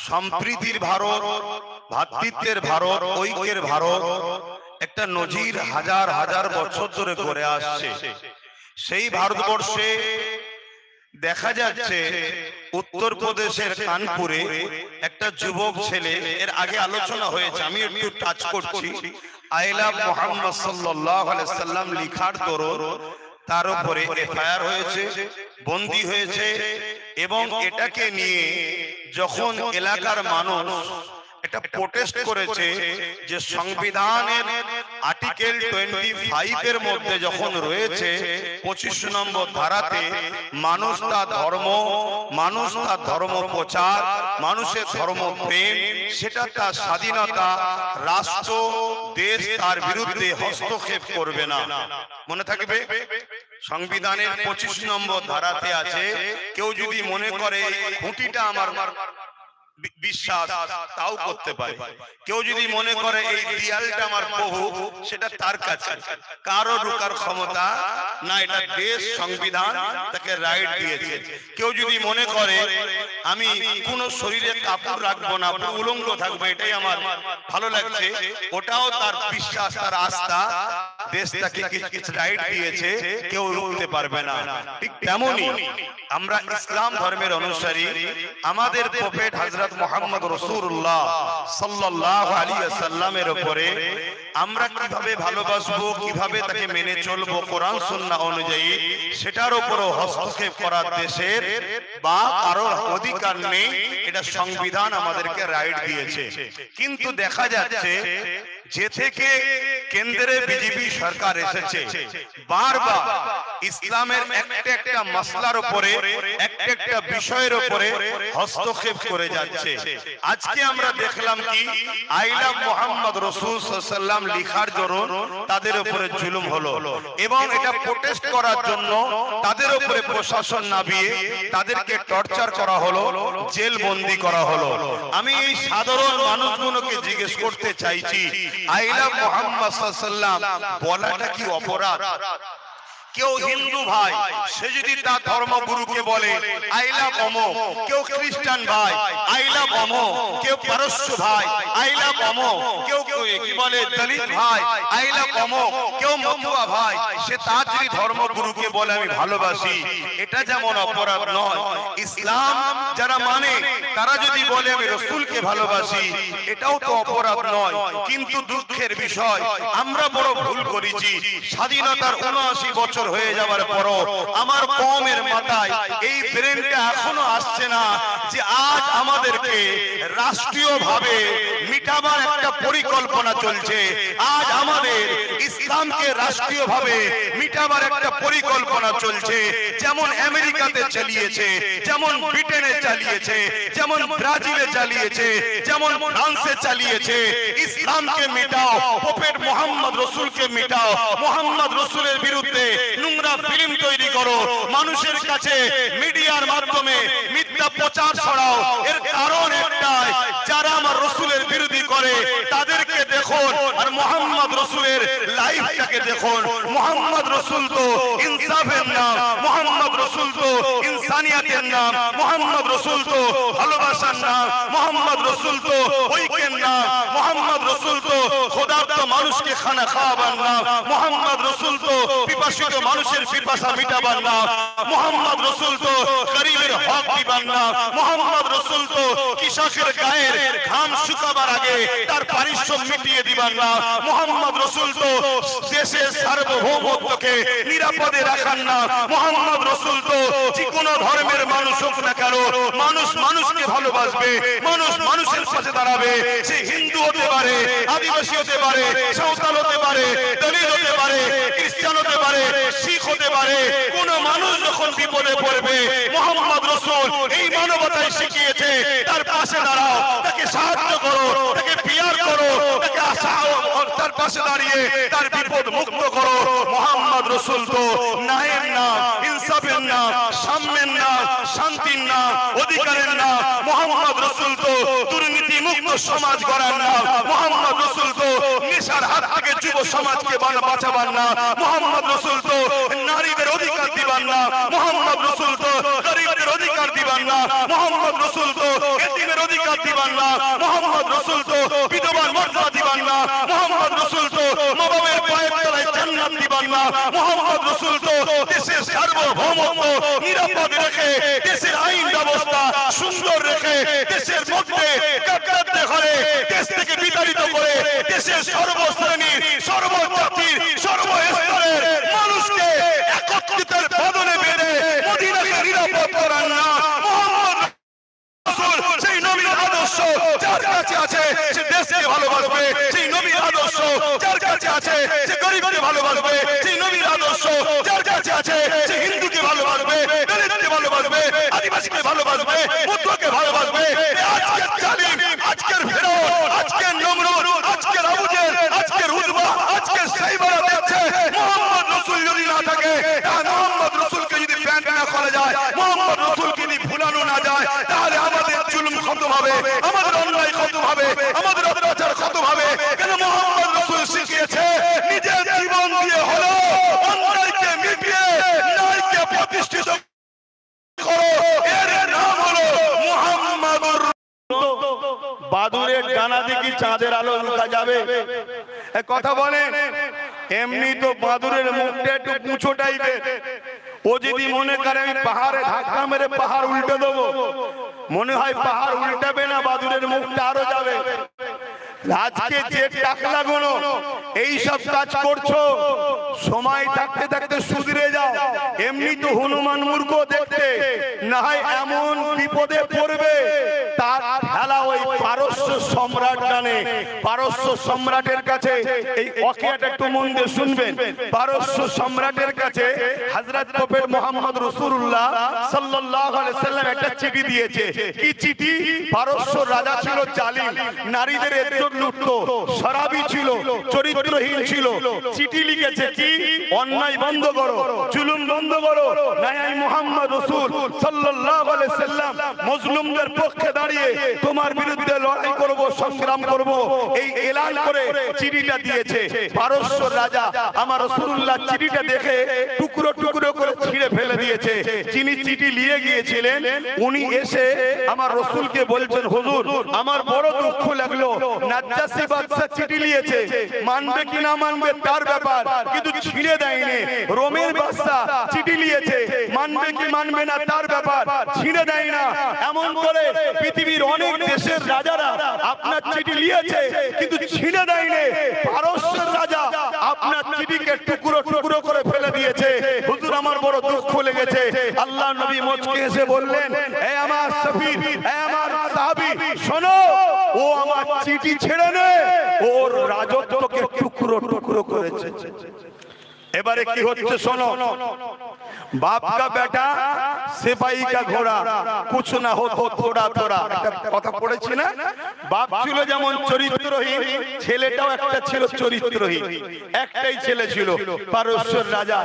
সম্প্রীতির ভারত, ভ্রাতৃত্বের ভারত, ঐক্যের ভারত, একটা নজির হাজার হাজার বছর ধরে গড়ে আসছে, সেই ভারতবর্ষে দেখা যাচ্ছে উত্তরপ্রদেশের কানপুরে একটা যুবক ছেলে, এর আগে আলোচনা হয়েছে, আমি একটু টাচ করছি, আই লাভ মুহাম্মদ সাল্লাল্লাহু আলাইহি সাল্লাম লিখার দরুন তার উপরে এফআইআর হয়েছে, বন্দী হয়েছে। এবং এটাকে নিয়ে যখন এলাকার মানুষ এটা প্রোটেস্ট করেছে যে সংবিধানের আর্টিকেল 25 এর মধ্যে যখন রয়েছে 25 নম্বর ধারাতে মানুষ তার ধর্ম, মানুষ তার ধর্ম প্রচার, মানুষের ধর্ম প্রেম, সেটা তার স্বাধীনতা, রাষ্ট্র দেশ তার বিরুদ্ধে হস্তক্ষেপ করবে না। মনে থাকবে সংবিধানের 25 নম্বর ধারাতে আছে, কেউ যদি মনে করে খুঁটিটা আমার বিশ্বাস, তাও করতে পারে। কেউ যদি মনে করে এই দেয়ালটা আমার প্রভু, সেটা তার কাছে, কারো রুকার ক্ষমতা না, এটা দেশ সংবিধান তাকে রাইট দিয়েছে। কেউ যদি মনে করে আমি কোন শরীরে কাপড় রাখবো না, উলঙ্গ থাকবো, এটাই আমার ভালো লাগছে, ওটাও তার বিশ্বাস, তার আস্থা, দেশ তাকে কিছু রাইট দিয়েছে, কেউ রুখতে পারবে না। ঠিক তেমনি আমরা ইসলাম ধর্মের অনুসারী, আমাদের প্রফেট হযরত মুহাম্মদ রাসূলুল্লাহ সাল্লাল্লাহু আলাইহি ওয়াসাল্লামের উপরে আমরা কিভাবে ভালোবাসবো, কিভাবে তাকে মেনে চলবো কোরআন সুন্নাহ অনুযায়ী, সেটার উপরও হস্তক্ষেপ করার দেশের বা কারোর অধিকার নেই, এটা সংবিধান আমাদেরকে রাইট দিয়েছে। কিন্তু দেখা যাচ্ছে যে থেকে কেন্দ্রে বিজেপি সরকার এসেছে, বারবার ইসলামের একটা একটা মাসলার উপরে, একটা একটা বিষয়ের উপরে হস্তক্ষেপ করে যাচ্ছে। আজকে আমরা দেখলাম কি আই লাভ মুহাম্মদ রাসূল সাল্লাল্লাহু আলাইহি ওয়াসাল্লাম লিখার দরুন তাদের উপরে জুলুম হলো, এবং এটা প্রোটেস্ট করার জন্য তাদের উপরে প্রশাসন নামিয়ে তাদেরকে টর্চার করা হলো, জেল বন্দি করা হলো। আমি এই সাধারণ মানুষগুলোকে জিজ্ঞেস করতে চাইছি, আই লাভ মুহাম্মদ সাল্লাল্লাহু আলাইহি ওয়াসাল্লাম বলাটা কি অপরাধ? কেউ হিন্দু ভাই, সে যদি তার ধর্মগুরুকে বলে আই লাভ অমুক, কেউ খ্রিস্টান ভাই আই লাভ অমুক, কেউ পারস্য ভাই আই লাভ অমুক, কেউ কি বলে দলিত ভাই আই লাভ অমুক, কেউ মতুয়া ভাই, সে তার যদি ধর্মগুরুকে বলে আমি ভালোবাসি, এটা যেমন অপরাধ নয়, ইসলাম যারা মানে তারা যদি বলে আমি রাসূলকে ভালোবাসি, এটাও তো অপরাধ নয়। কিন্তু দুঃখের বিষয়, আমরা বড় ভুল করেছি। স্বাধীনতার ৭৯ বছর হয়ে যাওয়ার পরও আমার কওমের মাথায় এই ব্রেনটা এখনো আসছে না যে আজ আমাদেরকে রাষ্ট্রীয়ভাবে মিটাবার একটা পরিকল্পনা চলছে। আজ আমাদের ইসলামকে রাষ্ট্রীয়ভাবে মিটাবার একটা পরিকল্পনা চলছে, যেমন আমেরিকাতে চালিয়েছে, যেমন ব্রিটেনে চালিয়েছে, যেমন ব্রাজিলে চালিয়েছে, যেমন ফ্রান্সে চালিয়েছে। ইসলামকে মিটাও, প্রফেট মুহাম্মদ রাসূলকে মিটাও, মুহাম্মদ রাসূলের বিরুদ্ধে নোংরা ফিল্ম তৈরি করো, মানুষের কাছে মিডিয়ার মাধ্যমে মিথ্যা প্রচার ছড়াও। এর কারণ একটাই, যারা আমার রাসূলের বিরোধী করে তাদেরকে দেখুন, আর মুহাম্মদ রাসূলের লাইফটাকে দেখুন। মুহাম্মদ রাসূল তো ইনসাফের নাম, মুহাম্মদ রাসূল তো ইনসানিয়াতের নাম, মুহাম্মদ রাসূল তো ভালোবাসার নাম, মুহাম্মদ রাসূল তো ঐক্যের নাম, মুহাম্মদ রাসূল তো খোদার তো মানুষকে খানা খাওয়াবার নাম, মুহাম্মদ রাসূল তো পিপাসিত মানুষের পিপাসা মিটাবার নাম, মোহাম্মদ রসুল তো গরিবের হক দিবার নাম, মোহাম্মদ রসুল তো কৃষকের গায়ের ঘাম শুকাবার আগে তার পারিশ্রম মিটিয়ে দিবার নাম, মোহাম্মদ রসুল তো দেশের সার্বভৌমত্বকে নিরাপদে রাখার নাম, মোহাম্মদ রসুল তো যে কোনো ধর্মের মানুষ হোক না কেন মানুষ মানুষকে ভালোবাসবে, মানুষ মানুষের পাশে দাঁড়াবে। সে হিন্দু হতে পারে, আদিবাসী হতে পারে, সাঁওতাল হতে পারে, দলিত হতে পারে, খ্রিস্টান হতে পারে, শিখ হতে পারে। কোন মানুষ যখন বিপদে পড়বে মোহাম্মদ রসুল এই মানবতায় শিখিয়েছে তার পাশে দাঁড়াও, তাকে সাহায্য করো, তাকে পিয়ার করো, তাকে তার পাশে দাঁড়িয়ে তার বিপদ মুক্ত করো। মোহাম্মদ রসুল তো ন্যায়ের নাম, ইনসাফের নাম, সাম্যের নাম, শান্তির নাম, অধিকারের নাম। মোহাম্মদ রসুল তো দুর্নীতি মুক্ত সমাজ গড়ার নাম, মোহাম্মদ রসুল তো নেশার হাত থেকে যুব সমাজকে বাঁচাবার নাম, মোহাম্মদ রসুল তো নারীদের অধিকার দিবার নাম, মোহাম্মদ রসুল তো গরিবদের অধিকার দিবার নাম, মোহাম্মদ রসুল তো এতিমের অধিকার দিবার নাম, মোহাম্মদ রসুল তো বিধবার মর্যাদা দিবার নাম, মোহাম্মদ রসুল তো মা-বাবার পায়ের তলায় জান্নাত দিবার নাম, মোহাম্মদ রসুল তো দেশের সার্বভৌমত্ব নিরাপদ রেখে, দেশের আইন ব্যবস্থা সুন্দর রেখে, দেশের মধ্যে কাটতে ঘরে দেশ থেকে বিতাড়িত করে দেশের সর্বশ্রেণীর, সর্বজাতির, সর্বস্তরের মানুষকে একত্রিতের বদলে বেঁধে মদিনাকে নিরাপদ করার নাম মোহাম্মদ রাসূল। সেই নবীর আদর্শ যার কাছে আছে সে দেশকে ভালোবাসবে, সেই নবীর আদর্শ যার কাছে আছে সে গরিবকে ভালোবাসবে, সেই নবীর আদর্শ যার কাছে আছে সে হিন্দুকে ভালোবাসবে, দলিতকে ভালোবাসবে, আদিবাসীকে ভালোবাসবে, বৌদ্ধকে ভালোবাসবে। আজকের জালিম, আজকের ফেরাউন, আজকের নমরুদ, আজকের আবু জেহেল, আজকের উতবা, আজকের সাইবারা দেখছে মোহাম্মদ রসুল যদি না থাকে, মোহাম্মদ রসুলকে যদি প্যান্ট না করা যায়, মোহাম্মদ রসুলকে যদি ভুলানো না যায়, তাহলে আমাদের জুলুম খতম হবে, আমাদের অন্যায় খতম হবে, আমাদের অত্যাচার খতম হবে। কেন মোহাম্মদ রসুল শিখিয়েছে নিজের জীবন দিয়ে হলো অন্যায়কে মিটিয়ে ন্যায়কে প্রতিষ্ঠিত করো, এর নাম হলো মুহাম্মাদুর। বাদুরের ডানা দেখি চাঁদের আলো লুকা যাবে, কথা বলেন। এমনি তো বাদুরের মুখটা একটু পুঁছো টাইপের, ও যদি মনে করে আমি পাহাড়ে ধাক্কা মেরে পাহাড় উল্টে দেবো, মনে হয় পাহাড় উল্টাবে না, বাদুরের মুখটা আরো যাবে। আজকে যে টাকলা গুলো এই সব কাজ করছো, সময় থাকতে থাকতে সুধরে যাও। এমনি তো হনুমান মূর্খ দেখতে, না হয় এমন বিপদে পড়বে তার খেলা ওই পারস্য সম্রাট জানে। পারস্য সম্রাটের কাছে এই ওয়াকিয়াটা একটু মন দিয়ে শুনবেন। পারস্য সম্রাটের কাছে হযরত প্রফেট মুহাম্মদ রাসূলুল্লাহ সাল্লাল্লাহু আলাইহি সাল্লাম একটা চিঠি দিয়েছে। কি চিঠি? পারস্য রাজা ছিল জালিম, নারীদের ইজ্জত লুটতো, শরাবী ছিল, চরিত্রহীন ছিল। চিঠি লিখেছে কি? অন্যায় বন্ধ করো, জুলুম বন্ধ করো, নাই আমি মুহাম্মদ রাসূল সাল্লাল্লাহু আলাইহি সাল্লাম মজলুমদের পক্ষে দাঁড়িয়ে তোমার বিরুদ্ধে লড়াই করব, সংগ্রাম করব, এই এলান করে চিঠিটা দিয়েছে। পারস্য রাজা আমার রাসূলুল্লাহ চিঠিটা দেখে টুকরো টুকরো করে ছিঁড়ে ফেলে দিয়েছে। যিনি চিঠি নিয়ে গিয়েছিলেন উনি এসে আমার রাসূলকে বলছেন, হুজুর আমার বড় দুঃখ লাগলো, নাজ্জাশী বাদশা চিঠি নিয়েছে, মানবে কি না মানবে তার ব্যাপার, কিন্তু ছিঁড়ে দেয়নি। রোমের বাদশা চিঠি নিয়েছে, মানবে কি মানবে না তার ব্যাপার, ছিঁড়ে দেয় না। এমন করে পৃথিবীর অনেক দেশের রাজারা আপনার চিঠি নিয়েছে কিন্তু ছিঁড়ে দেয়নি। পারস্যের রাজা আপনার চিঠিকে টুকরো টুকরো করে ফেলে দিয়েছে। হুজুর আমার বড় দুঃখ লেগেছে। আল্লাহ নবী মুচকি হেসে বললেন, হে আমার সফির, হে আমার সাহাবী, শোনো, ও আমার চিঠি ছেড়ে নে, ওর রাজত্বকে টুকরো টুকরো করেছে। এবারে কি হচ্ছে শোনো, बाप का बेटा सिपाही का घोड़ा कुछ ना हो तो थोड़ा थोड़ा কথা পড়েছি না। বাপ ছিল যেমন চরিত্রহীন, ছেলেটাও একটা ছিল চরিত্রহীন। একটাই ছেলে ছিল পারস্যের রাজা।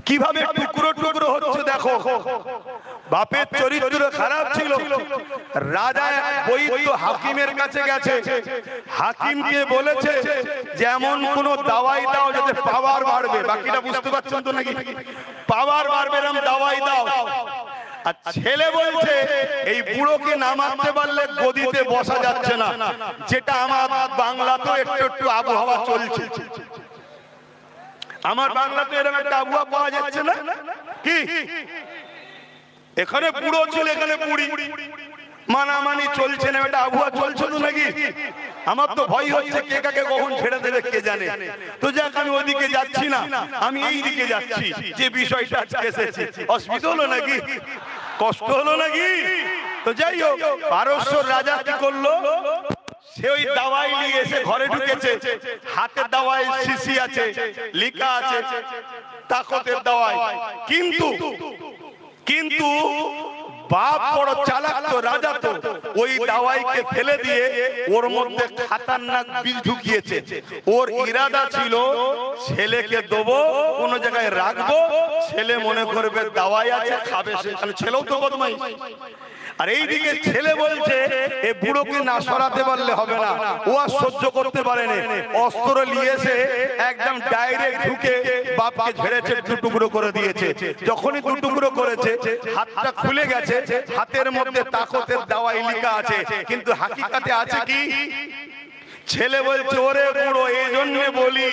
কিভাবে টুকরো টুকরো হচ্ছে দেখো। বাপের চরিত্র খারাপ ছিল। রাজা বৈদ্য হাকিমের কাছে গেছে, হাকিমকে বলেছে যেমন কোন দাওয়াই দাও যাতে পাওয়ার বাড়বে। বাকিটা বুঝতে পারছেন তো নাকি? পাওয়ার বাড়বে এরকম দাওয়াই দাও। আর ছেলে বলছে এই বুড়োকে না মারতে পারলে গদিতে বসা যাচ্ছে না, যেটা আমার বাংলাতেও একটু একটু আবহাওয়া চলছে। আমার বাংলাতে এরকম একটা আবহাওয়া পাওয়া যাচ্ছে না কি? এখানে বুড়ো ছিল, এখানে বুড়ি, মানামানি চলছে না, একটা আবহাওয়া চলছে না নাকি? আমার তো ভয় হচ্ছে কে কাকে কখন ছেড়ে দেবে কে জানে। তো যাক, আমি ওদিকে যাচ্ছি না, আমি এই দিকে যাচ্ছি। যে বিষয়টা আজকে এসেছে, অসুবিধা হলো নাকি? কষ্ট হলো নাকি? তো যাই হোক, পারস্য রাজা কি করলো, সে ওই দাওয়াই নিয়ে এসে ঘরে ঢুকেছে। হাতে দাওয়াই শিশি আছে, লেখা আছে তাকতের দাওয়াই। কিন্তু বাপ বড় চালাক তো, রাজা তো, ওই দাওয়াইকে ফেলে দিয়ে ওর মধ্যে খাতারনাক বিষ ঢুকিয়েছে। ওর ইরাদা ছিল ছেলেকে দেবো, কোন জায়গায় রাখবো, ছেলে মনে করবে দাওয়াই আছে, খাবে। সেখানে ছেলেও তো বদমাইশ। আর এইদিকে ছেলে বলছে এ বুড়োকে না সরাতে পারলে হবে না, ও আর সহ্য করতে পারেনি। অস্ত্র নিয়েছে, একদম ডাইরেক্ট ঢুকে বাপকে ঝেড়েছে, দুটুকরো করে দিয়েছে। যখনই দুটুকরো করেছে, হাতটা খুলে গেছে, হাতের মধ্যে তাকতের দাওয়াই লেখা আছে, কিন্তু হাকিকাতে আছে কি? ছেলে বলছে ওরে বুড়ো, এই জন্য বলি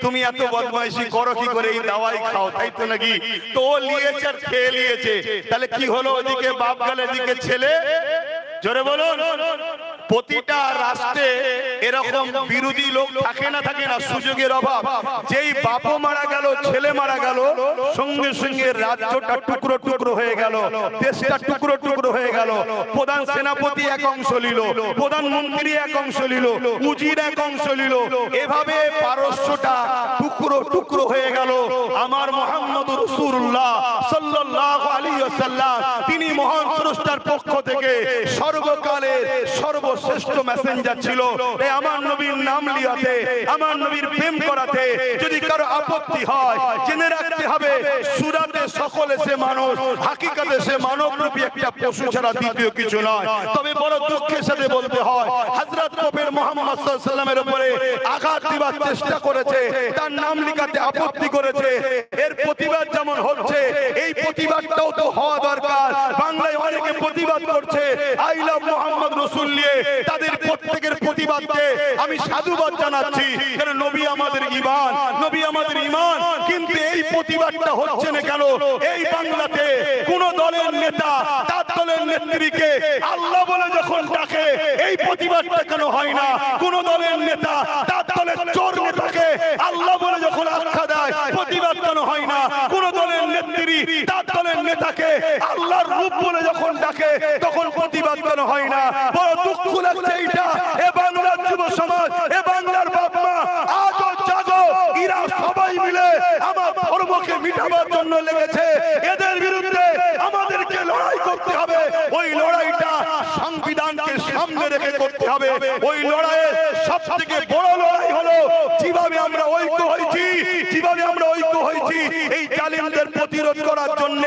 তুমি এত বদমাইশি করো কি করে, এই দাওয়াই খাও, তাই তো নাকি? তো ও নিয়েছে আর খেয়ে নিয়েছে। তাহলে কি হলো? ওদিকে বাপ গেল, এদিকে ছেলে। জোরে বলুন। প্রতিটা রাষ্ট্রে এরকম বিরোধী লোক থাকে না, সুযোগের অভাব। যেই বাপও মারা গেল, ছেলে মারা গেল, সঙ্গে সঙ্গে রাজ্যটা টুকরো টুকরো হয়ে গেল, দেশটা টুকরো টুকরো হয়ে গেল। প্রধান সেনাপতি এক অংশ নিল, প্রধানমন্ত্রী এক অংশ নিল, উজির এক অংশ নিল। এভাবে পারস্যটা টুকরো টুকরো হয়ে গেল। আমার মুহাম্মদুর রাসূলুল্লাহ সাল্লাল্লাহু আলাইহি ওয়াসাল্লাম, তিনি মহান স্রষ্টার পক্ষ থেকে সর্বকালের সর্বশ্রেষ্ঠ মেসেঞ্জার ছিল। এই আমার নবীর নাম লিয়াতে, আমার নবীর প্রেম করাতে যদি কারো আপত্তি হয়, জেনে রাখতে হবে সুরাতে সকলে সে মানুষ, হাকিকাতে সে মানবরূপী একটা পশু ছাড়া দ্বিতীয় কিছু নয়। তবে বড় দুঃখের সাথে বলতে হয়, হযরত নবীর মুহাম্মদ সাল্লাল্লাহু আলাইহি ওয়াসাল্লামের উপরে আঘাত দিবার চেষ্টা করেছে, তার নাম লিখাতে আপত্তি করেছে। এর প্রতিবাদ যেমন হচ্ছে, এই প্রতিবাদটাও তো হওয়া দরকার। বাংলায় অনেকে প্রতিবাদ করছে আই লাভ মুহাম্মদ রাসূল নিয়ে, তাদের প্রত্যেকের প্রতিবাদকে আমি সাধুবাদ জানাচ্ছি, কারণ নবী আমাদের ঈমান, নবী আমাদের ঈমান। কিন্তু এই প্রতিবাদটা হচ্ছে না কেন? এই বাংলাতে কোন দলের নেতা তার দলের নেত্রীকে আল্লাহ বলে যখন ডাকে, এই প্রতিবাদটা কেন হয় না? কোন দলের নেতা তার দলের চোর নেতাকে আল্লাহ বলে যখন আখ্যা দেয়, প্রতিবাদ কেন হয় না? কোন দলের নেত্রী তার দলের নেতাকে আল্লাহর রূপ বলে যখন ডাকে, তখন প্রতিবাদ কেন হয় না? বড় দুঃখ লাগছে এইটা। এ বাংলার যুব সমাজ, এ বাংলার বাপ মা, আজও জাগো। এরা সবাই মিলে আমার ধর্মকে মিটাবার জন্য লেগেছে। এদের বিরুদ্ধে আমাদেরকে লড়াই করতে হবে। ওই লড়াইটা সংবিধানকে সামনে রেখে করতে হবে। ওই লড়াইয়ের সবথেকে বড় লড়াই হলো যেভাবে আমরা ঐক্য হয়েছি, যেভাবে আমরা ঐক্য হয়েছি এই জালিমদের প্রতিরোধ করার জন্য,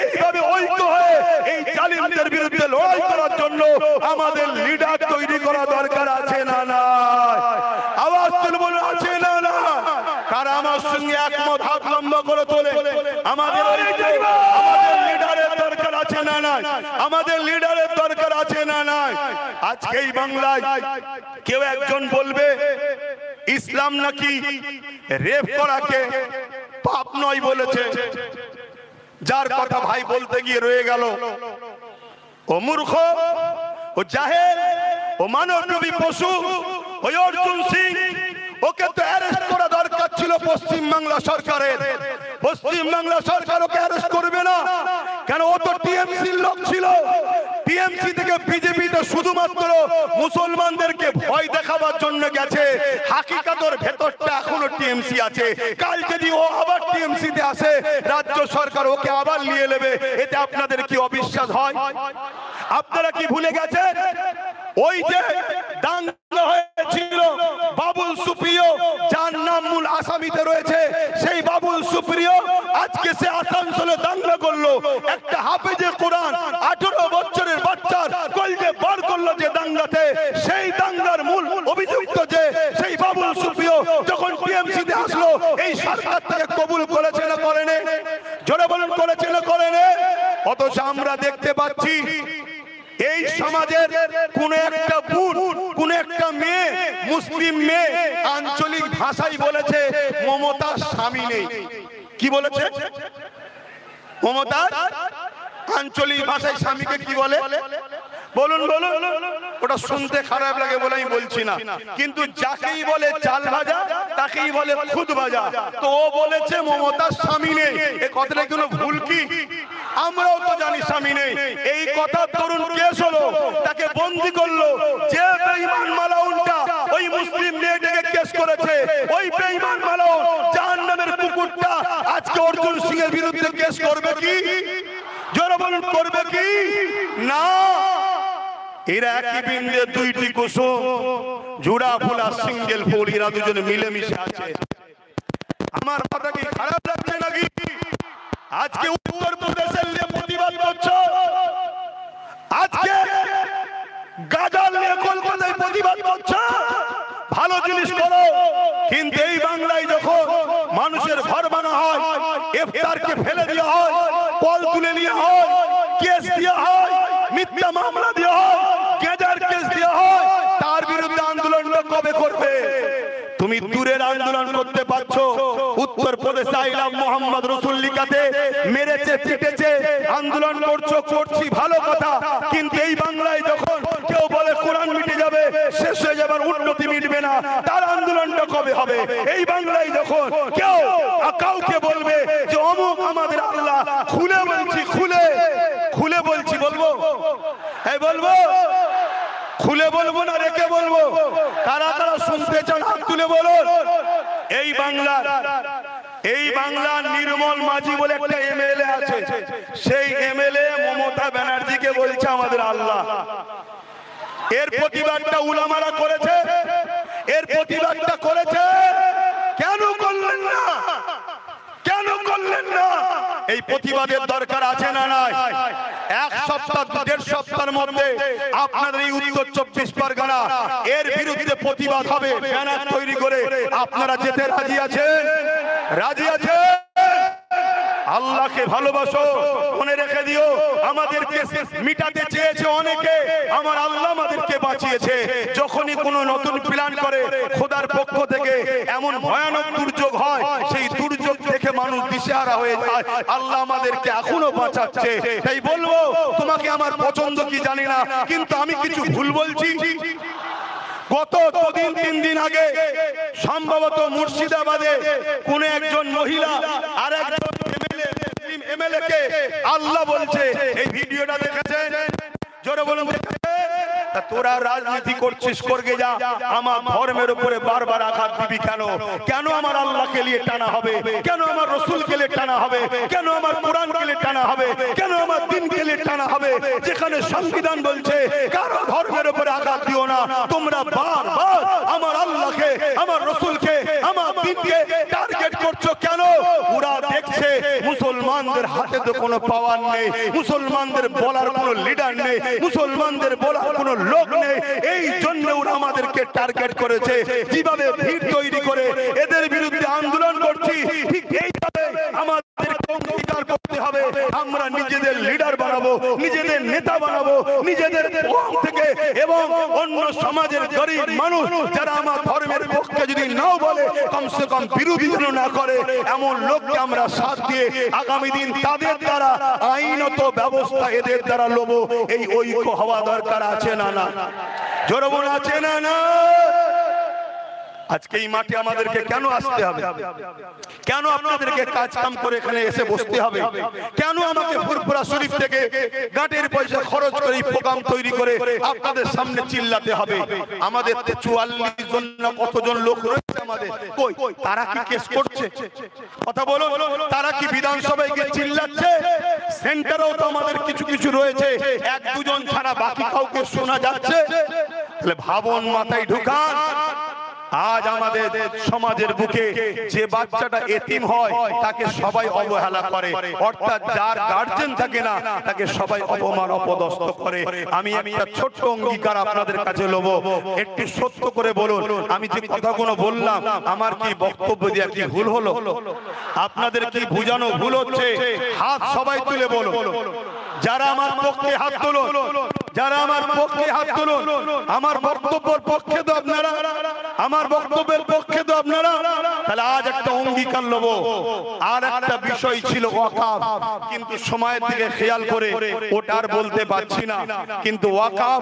এইভাবে ঐক্য হয়ে এই জালিমদের বিরুদ্ধে লড়াই করার জন্য আমাদের লিডার তৈরি করা দরকার আছে না না? আওয়াজ তুলবো না, আছে না না? কারা আমার সঙ্গে একমত হাত লম্বা করে তোলে? আমাদের লিডারের দরকার আছে না না? আমাদের লিডারের দরকার আছে না না? আজকে এই বাংলায় কেউ একজন বলবে ইসলাম নাকি রেপ করাকে পাপ নয় বলেছে, যার কথা ভাই বলতে গিয়ে রয়ে গেল। ও মূর্খ, ও জাহেল, ও মানবরূপী পশু, ওই অর্জুন সিং, ওকে তো অ্যারেস্ট করা দরকার ছিল পশ্চিম বাংলা সরকারের। পশ্চিম বাংলা সরকার ওকে অ্যারেস্ট করবে না কেন? ও তো টিএমসির লোক ছিল। টিএমসি থেকে বিজেপিতে শুধুমাত্র মুসলমানদেরকে ভয় দেখাবার জন্য গেছে। হাকিকাতের ভেতরটা এখনো টিএমসি আছে। কাল যদি ও আবার টিএমসিতে আসে, রাজ্য সরকার ওকে আবার নিয়ে নেবে। এতে আপনাদের কি অবিশ্বাস হয়? আপনারা কি ভুলে গেছেন ওই যে দাঙ্গা হয়েছিল বাবুল সুপ্রিয়, যার নাম মূল আসামিতে রয়েছে? সেই বাবুল সুপ্রিয় আজকে সে আসানসোলে দাঙ্গা করলো। একটা হাফেজে কোরআন 18 বছরের বাচ্চার কলজে বার করলো যে দাঙ্গাতে, সেই দাঙ্গার মূল অভিযুক্ত যে সেই বাবুল সুপ্রিয় যখন টিএমসিতে আসলো, এই সরকার থেকে কবুল করেছে না করেনি? জোরে বলুন, করেছে না করেনি? অথচ আমরা দেখতে পাচ্ছি এই সমাজের কোন একটা বোন, কোন একটা মেয়ে মুসলিম মেয়ে আঞ্চলিক ভাষায় বলেছে মমতার স্বামী নেই। কি বলেছে? মমতার আঞ্চলিক ভাষায় স্বামীকে কি বলে? বলুন বলুন। ওটা শুনতে খারাপ লাগে বলে আমি বলছি না, কিন্তু যাকেই বলে চাল ভাজা তাকেই বলে খুদ ভাজা। তো ও বলেছে মমতার স্বামী নেই, এই কথাটা কোনো ভুল কি? আমরাও তো জানি স্বামী নেই। এই কথা তরুণ কেস হলো, তাকে বন্দি করলো। যে বেঈমান মালাউনটা ওই মুসলিম মেয়েটাকে কেস করেছে, ওই বেঈমান মালাউন জাহান্নামের কুকুরটা আজকে অর্জুন সিং এর বিরুদ্ধে কেস করবে কি? জোরে বলুন, করবে কি? না। এরা একই বৃন্দে দুইটি কুসুম, জোড়া ফুলা সিঙ্গেল ফুল, এরা দুজনে মিলেমিশে আছে। আমার কথা কি খারাপ লাগছে নাকি? আজকে উত্তরপ্রদেশের নিয়ে প্রতিবাদ করছো, আজকে গাজাল নিয়ে কলকাতায় প্রতিবাদ করছো, ভালো জিনিস করো। কিন্তু এই বাংলায় যখন মানুষের ঘর ভাঙা হয়, ইফতারকে ফেলে দেওয়া হয়, কল তুলে নেওয়া হয়, কেস দেওয়া হয়, মিথ্যা মামলা দেওয়া হয়, গেজার কেস দেওয়া হয়, তার বিরুদ্ধে আন্দোলনটা কবে করবে? তুমি দূরের আন্দোলন করতে পারছো, উত্তরপ্রদেশে আইলাম মোহাম্মদ রসুল লিখাতে মেরেছে পিটেছে, আন্দোলন করছো, করছি ভালো কথা। কিন্তু এই বাংলায় যখন কেউ বলে কোরআন মিটে যাবে, শেষ হয়ে যাবার, উন্নতি মিটবে না, তার আন্দোলনটা কবে হবে? এই বাংলায় যখন কেউ কাউকে বলবে যে অমুক আমাদের আল্লাহ, খুলে বলছি, খুলে খুলে বলছি, বলবো? এই বলবো? খুলে বলবো না রেখে বলবো? কারা কারা শুনতে চান হাত তুলে বলুন। এই বাংলার নির্মল মাঝি বলে একটা এমএলএ আছে, সেই এমএলএ মমতা ব্যানার্জিকে বলছে আমাদের আল্লাহ। এর প্রতিবাদটা উলামারা করেছে, এর প্রতিবাদটা করেছে। কেন করলেন না? কেন করলেন না? এই প্রতিবাদের দরকার আছে না নাই? এক সপ্তাহ 1.5 সপ্তাহের মধ্যে আপনাদের এই উত্তর 24 পরগনা এর বিরুদ্ধে প্রতিবাদ হবে, ব্যানার তৈরি করে। আপনারা যেতে রাজি আছেন? রাজি আছেন? আল্লাহকে ভালোবাসো, মনে রেখে দিও, আমাদেরকে মিটাতে চেয়েছে অনেকে, আমার আল্লাহ আমাদেরকে বাঁচিয়েছে। যখনই কোনো নতুন প্ল্যান করে খোদার পক্ষ থেকে এমন ভয়ানক দুর্যোগ হয়, সেই দুর্যোগ দেখে মানুষ দিশেহারা হয়ে যায়। আল্লাহ আমাদেরকে এখনো বাঁচাচ্ছে। তাই বলবো, তোমাকে আমার পছন্দ কি জানি না, কিন্তু আমি কিছু ভুল বলছি? গত 2-3 দিন আগে সম্ভবত মুর্শিদাবাদে কোন একজন মহিলা আর একজন এমএলএ কে আল্লাহ বলছে। এই ভিডিওটা দেখেছেন? জোরে বলুন। তোরা রাজনীতি করছিস, করগে যা, আমার ধর্মের উপরে বারবার আঘাত দিবি কেন? কেন আমার আল্লাহকে নিয়ে টানা হবে? কেন আমার রসুলকে নিয়ে টানা হবে? কেন আমার কোরআনকে নিয়ে টানা হবে? কেন আমার দ্বীনকে নিয়ে টানা হবে? যেখানে সংবিধান বলছে কারো ধর্মের উপরে আঘাত দিও না, তোমরা বারবার আমার আল্লাহকে, আমার রসুলকে, আমার দ্বীনকে টার্গেট করছো কেন? ওরা দেখছে মুসলমানদের হাতে তো কোনো পাওয়ার নেই, মুসলমানদের বলার কোনো লিডার নেই, মুসলমানদের বলার কোনো লোক নেই। এই জন্য ওরা আমাদেরকে টার্গেট করেছে। যেভাবে ভিড় তৈরি করে এদের বিরুদ্ধে আন্দোলন করছি, ঠিক এইভাবে আমাদেরকে অঙ্গীকার করতে হবে, আমরা নিজেদের লিডার বানাবো, নিজেদের নেতা বানাবো, নিজেদের কম থেকে এবং অন্য সমাজের গরিব মানুষ যারা আমার ধর্মের পক্ষে যদি নাও বলে, কমসে কম বিরোধী যেন না করে, এমন লোককে আমরা সাথ দিয়ে আগামী দিন তাদের দ্বারা আইনত ব্যবস্থা এদের দ্বারা লব। এই ঐক্য হওয়া দরকার আছে না? না জোরে বলুন, আছে না? না। আজকে এই মাঠে আমাদেরকে কেন আসতে হবে? কেন আপনাদেরকে কাজ কাম করে এখানে এসে বসতে হবে? কেন আমাকে ফুরফুরা শরীফ থেকে গাটের পয়সা খরচ করে প্রোগ্রাম তৈরি করে আপনাদের সামনে চিল্লাতে হবে? আমাদের 44 জন না কতজন লোক রয়েছে আমাদের, কই তারা কি কেস করছে? কথা বলো, তারা কি বিধানসভায় গিয়ে চিল্লাচ্ছে? সেন্টারেও তো আমাদের কিছু কিছু রয়েছে, 1-2 জন ছাড়া বাকি কাউকে শোনা যাচ্ছে? তাহলে ভাবন মাথায় ঢুকান। আজ আমাদের সমাজের বুকে যে বাচ্চাটা এতিম হয় তাকে সবাই অবহেলা করে, অর্থাৎ যার গার্জেন থাকে না তাকে সবাই অপমান অপদস্থ করে। আমি একটা ছোট্ট অঙ্গীকার আপনাদের কাছে নেব, একটু সত্য করে বলুন, আমি যে কথাগুলো বললাম আমার কি বক্তব্য দেওয়া কি ভুল হলো? আপনাদের কি বুঝানো ভুল হচ্ছে? হাত সবাই তুলে বলুন, যারা আমার পক্ষে হাত তুলুন, যারা আমার পক্ষে হাত তুলুন। আমার বক্তব্যের পক্ষে তো আপনারা আমার বক্তব্যের পক্ষে তো আপনারা, তাহলে আজ একটা অঙ্গীকার নেব। আর একটা বিষয় ছিল ওয়াকাফ, কিন্তু সময়ের দিকে খেয়াল করে ওটার বলতে পারছি না। কিন্তু ওয়াকাফ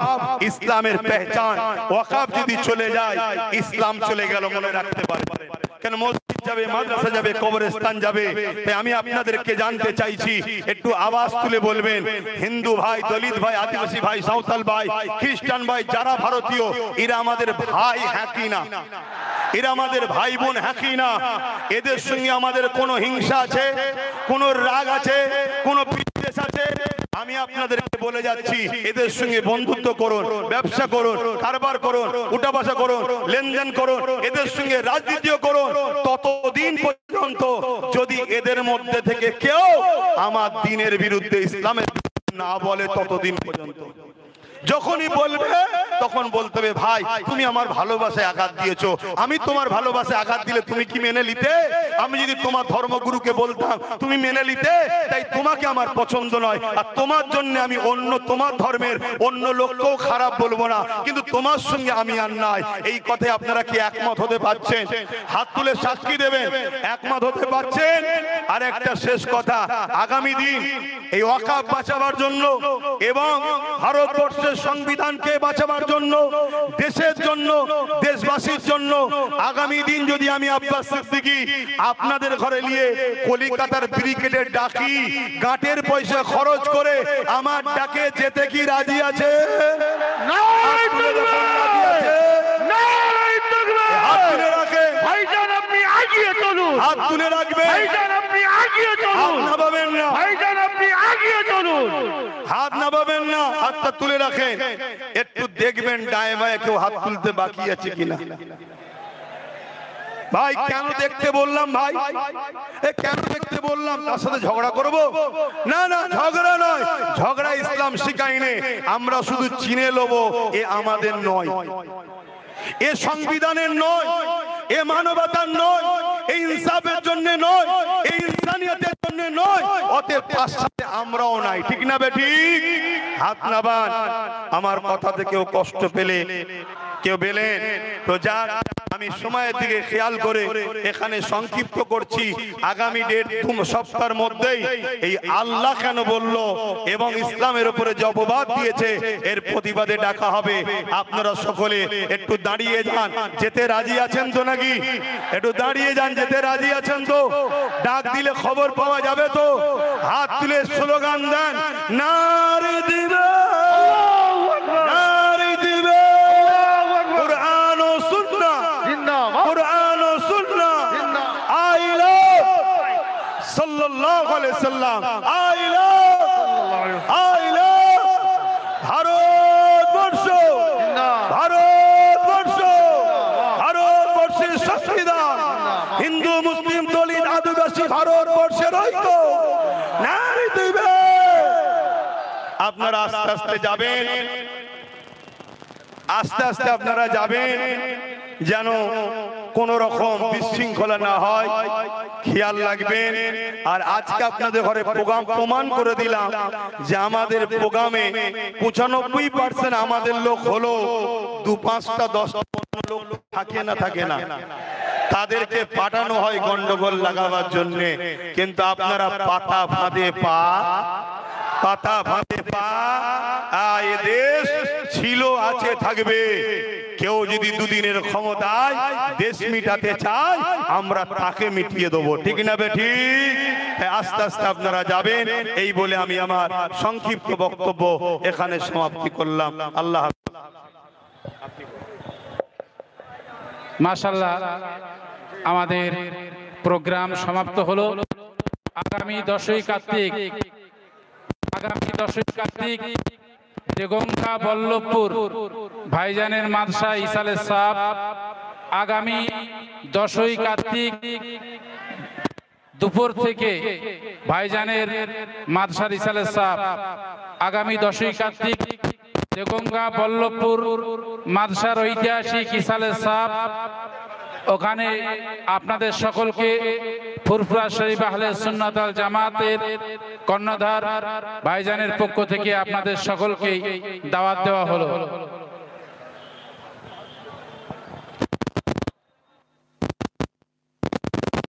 ইসলামের পেহচান, ওয়াকাফ যদি চলে যায় ইসলাম চলে গেল, মনে রাখতে পারবেন। কেন মসজিদ যাবে, মাদ্রাসা যাবে, কবরস্থান যাবে। তাই আমি আপনাদেরকে জানতে চাইছি, একটু আওয়াজ তুলে বলবেন, হিন্দু ভাই, দলিত ভাই, আদিবাসী ভাই, সাঁওতাল ভাই, খ্রিস্টান ভাই, যারা ভারতীয়, এরা আমাদের ভাই, হ্যাঁ কি না? এরা আমাদের ভাই বোন, হ্যাঁ কি না? এদের সঙ্গে আমাদের কোনো হিংসা আছে, কোনো রাগ আছে, কোনো বিদ্বেষ আছে? আমি আপনাদেরকে বলে যাচ্ছি, এদের সঙ্গে বন্ধুত্ব করুন, ব্যবসা করুন, কারবার করুন, উঠা বসা করুন, লেনদেন করুন, এদের সঙ্গে রাজনীতিও করুন, ততদিন পর্যন্ত যদি এদের মধ্যে থেকে কেউ আমার দ্বীনের বিরুদ্ধে, ইসলামের না বলে, ততদিন পর্যন্ত। যখনই বলবে তখন বলতে হবে, ভাই তুমি আমার ভালোবাসায় আঘাত দিয়েছো, আমি তোমার ভালোবাসায় আঘাত দিলে তুমি কি মেনে নিতে? আমি যদি তোমার ধর্মগুরুকে বলতাম, তুমি মেনে নিতে? তাই তোমাকে আমার পছন্দ নয়, আর তোমার জন্য আমি অন্য তোমার ধর্মের অন্য লোককেও খারাপ বলবো না, কিন্তু তোমার সঙ্গে আমি আর নাই। এই কথায় আপনারা কি একমত হতে পারছেন? হাত তুলে সাক্ষী দেবেন একমত হতে পারছেন? আর একটা শেষ কথা, আগামী দিন এই ওয়াকাফ বাঁচাবার জন্য এবং ভারতবর্ষের সংবিধানকে বাঁচাবার জন্য, দেশের জন্য, দেশবাসীর জন্য, আগামী দিন যদি আমি আব্বাস সিদ্দিকী আপনাদের ঘরে নিয়ে কলিকাতার ব্রিগেডের ডাকি, গাঁটের পয়সা খরচ করে আমার ডাকে যেতে কি রাজি আছে? হাত তুলে রাখবে, হাত নামাবেন না, হাতটা তুলে রাখেন। একটু দেখবেন ডায়ে বায়ে কেউ হাত তুলতে বাকি আছে কিনা। ভাই কেন দেখতে বললাম? ভাই কেন দেখতে বললাম? তার সাথে ঝগড়া করব? না না, ঝগড়া নয়, ঝগড়া ইসলাম শিখায়নি। আমরা শুধু চিনে লব, এ আমাদের নয়, এ সংবিধানের নয়, এ মানবতার নয়, এই ইনসাফের জন্য নয়, এই ইনসানিয়তের জন্য নয়। অতএব তার সাথে আমরাও নাই, ঠিক না বেঠিক? হাত নাবান। আমার কথাতে কেউ কষ্ট পেলে, কেউ পেলেন তো যাক, আমি সময়ের দিকে খেয়াল করে এখানে সংক্ষিপ্ত করছি। আগামী 1.5 সপ্তাহের মধ্যেই এই আল্লাহ কেন বলল এবং ইসলামের উপরে যে অপবাদ দিয়েছে, এর প্রতিবাদে ডাকা হবে। আপনারা সকলে একটু দাঁড়িয়ে যান, যেতে রাজি আছেন তো নাকি? একটু দাঁড়িয়ে যান, যেতে রাজি আছেন তো? ডাক দিলে খবর পাওয়া যাবে তো? হাত তুলে স্লোগান দেন, নারে দিবে, নারে দিবে, কুরআন ও সুন্নাহ, কুরআন ও সুন্নাহ, আই লাভ সাল্লাল্লাহু আলাইহি সাল্লাম, আই লাভ ভারতবর্ষ, ভারতবর্ষ, ভারতবর্ষের সংবিধান, হিন্দু মুসলিম দলিত আদিবাসী ভারতবর্ষের ঐক্য, নারে দিবে। আপনারা আস্তে আস্তে যাবেন, আস্তে আস্তে আপনারা যাবেন, যেন কোন রকম বিশৃঙ্খলা না হয়, খেয়াল রাখবেন। আর আজকে আপনাদের ঘরে প্রোগ্রাম প্রমাণ করে দিলাম যে আমাদের প্রোগ্রামে 95% আমাদের লোক হলো 2-5টা 10টা লোক থাকে না, থাকে না, তাদেরকে পাঠানো হয় গন্ডগোল লাগাবার জন্য। কিন্তু আপনারা পাতা ফাঁদে পা, পাতা ফাঁদে পা, এ দেশ ছিল, আছে, থাকবে। কেউ যদি দুদিনের ক্ষমতায় দেশ মিটাতে চায়, আমরা তাকে মিটিয়ে দেবো, ঠিক না বেঠিক? আস্তে আস্তে আপনারা যাবেন, এই বলে আমি আমার সংক্ষিপ্ত বক্তব্য এখানে সমাপ্তি করলাম। আল্লাহ। মাশাআল্লাহ, আমাদের প্রোগ্রাম সমাপ্ত হলো। আগামী 10ই কার্তিক, দেগঙ্গা বল্লভপুর ভাইজানের মাদ্রাসা ইসালে সাহেব, আগামী 10ই কার্তিক দুপুর থেকে ভাইজানের মাদ্রাসা ইসালে সাহেব, আগামী 10ই কার্তিক দেগঙ্গা বল্লভপুর মাদ্রাসার ঐতিহাসিক ইসালে সাহেব, ওখানে আপনাদের সকলকে ফুরফুরা শরীফ আহলে সুন্নাত ওয়াল জামাতের কর্ণধার ভাইজানের পক্ষ থেকে আপনাদের সকলকে দাওয়াত দেওয়া হলো।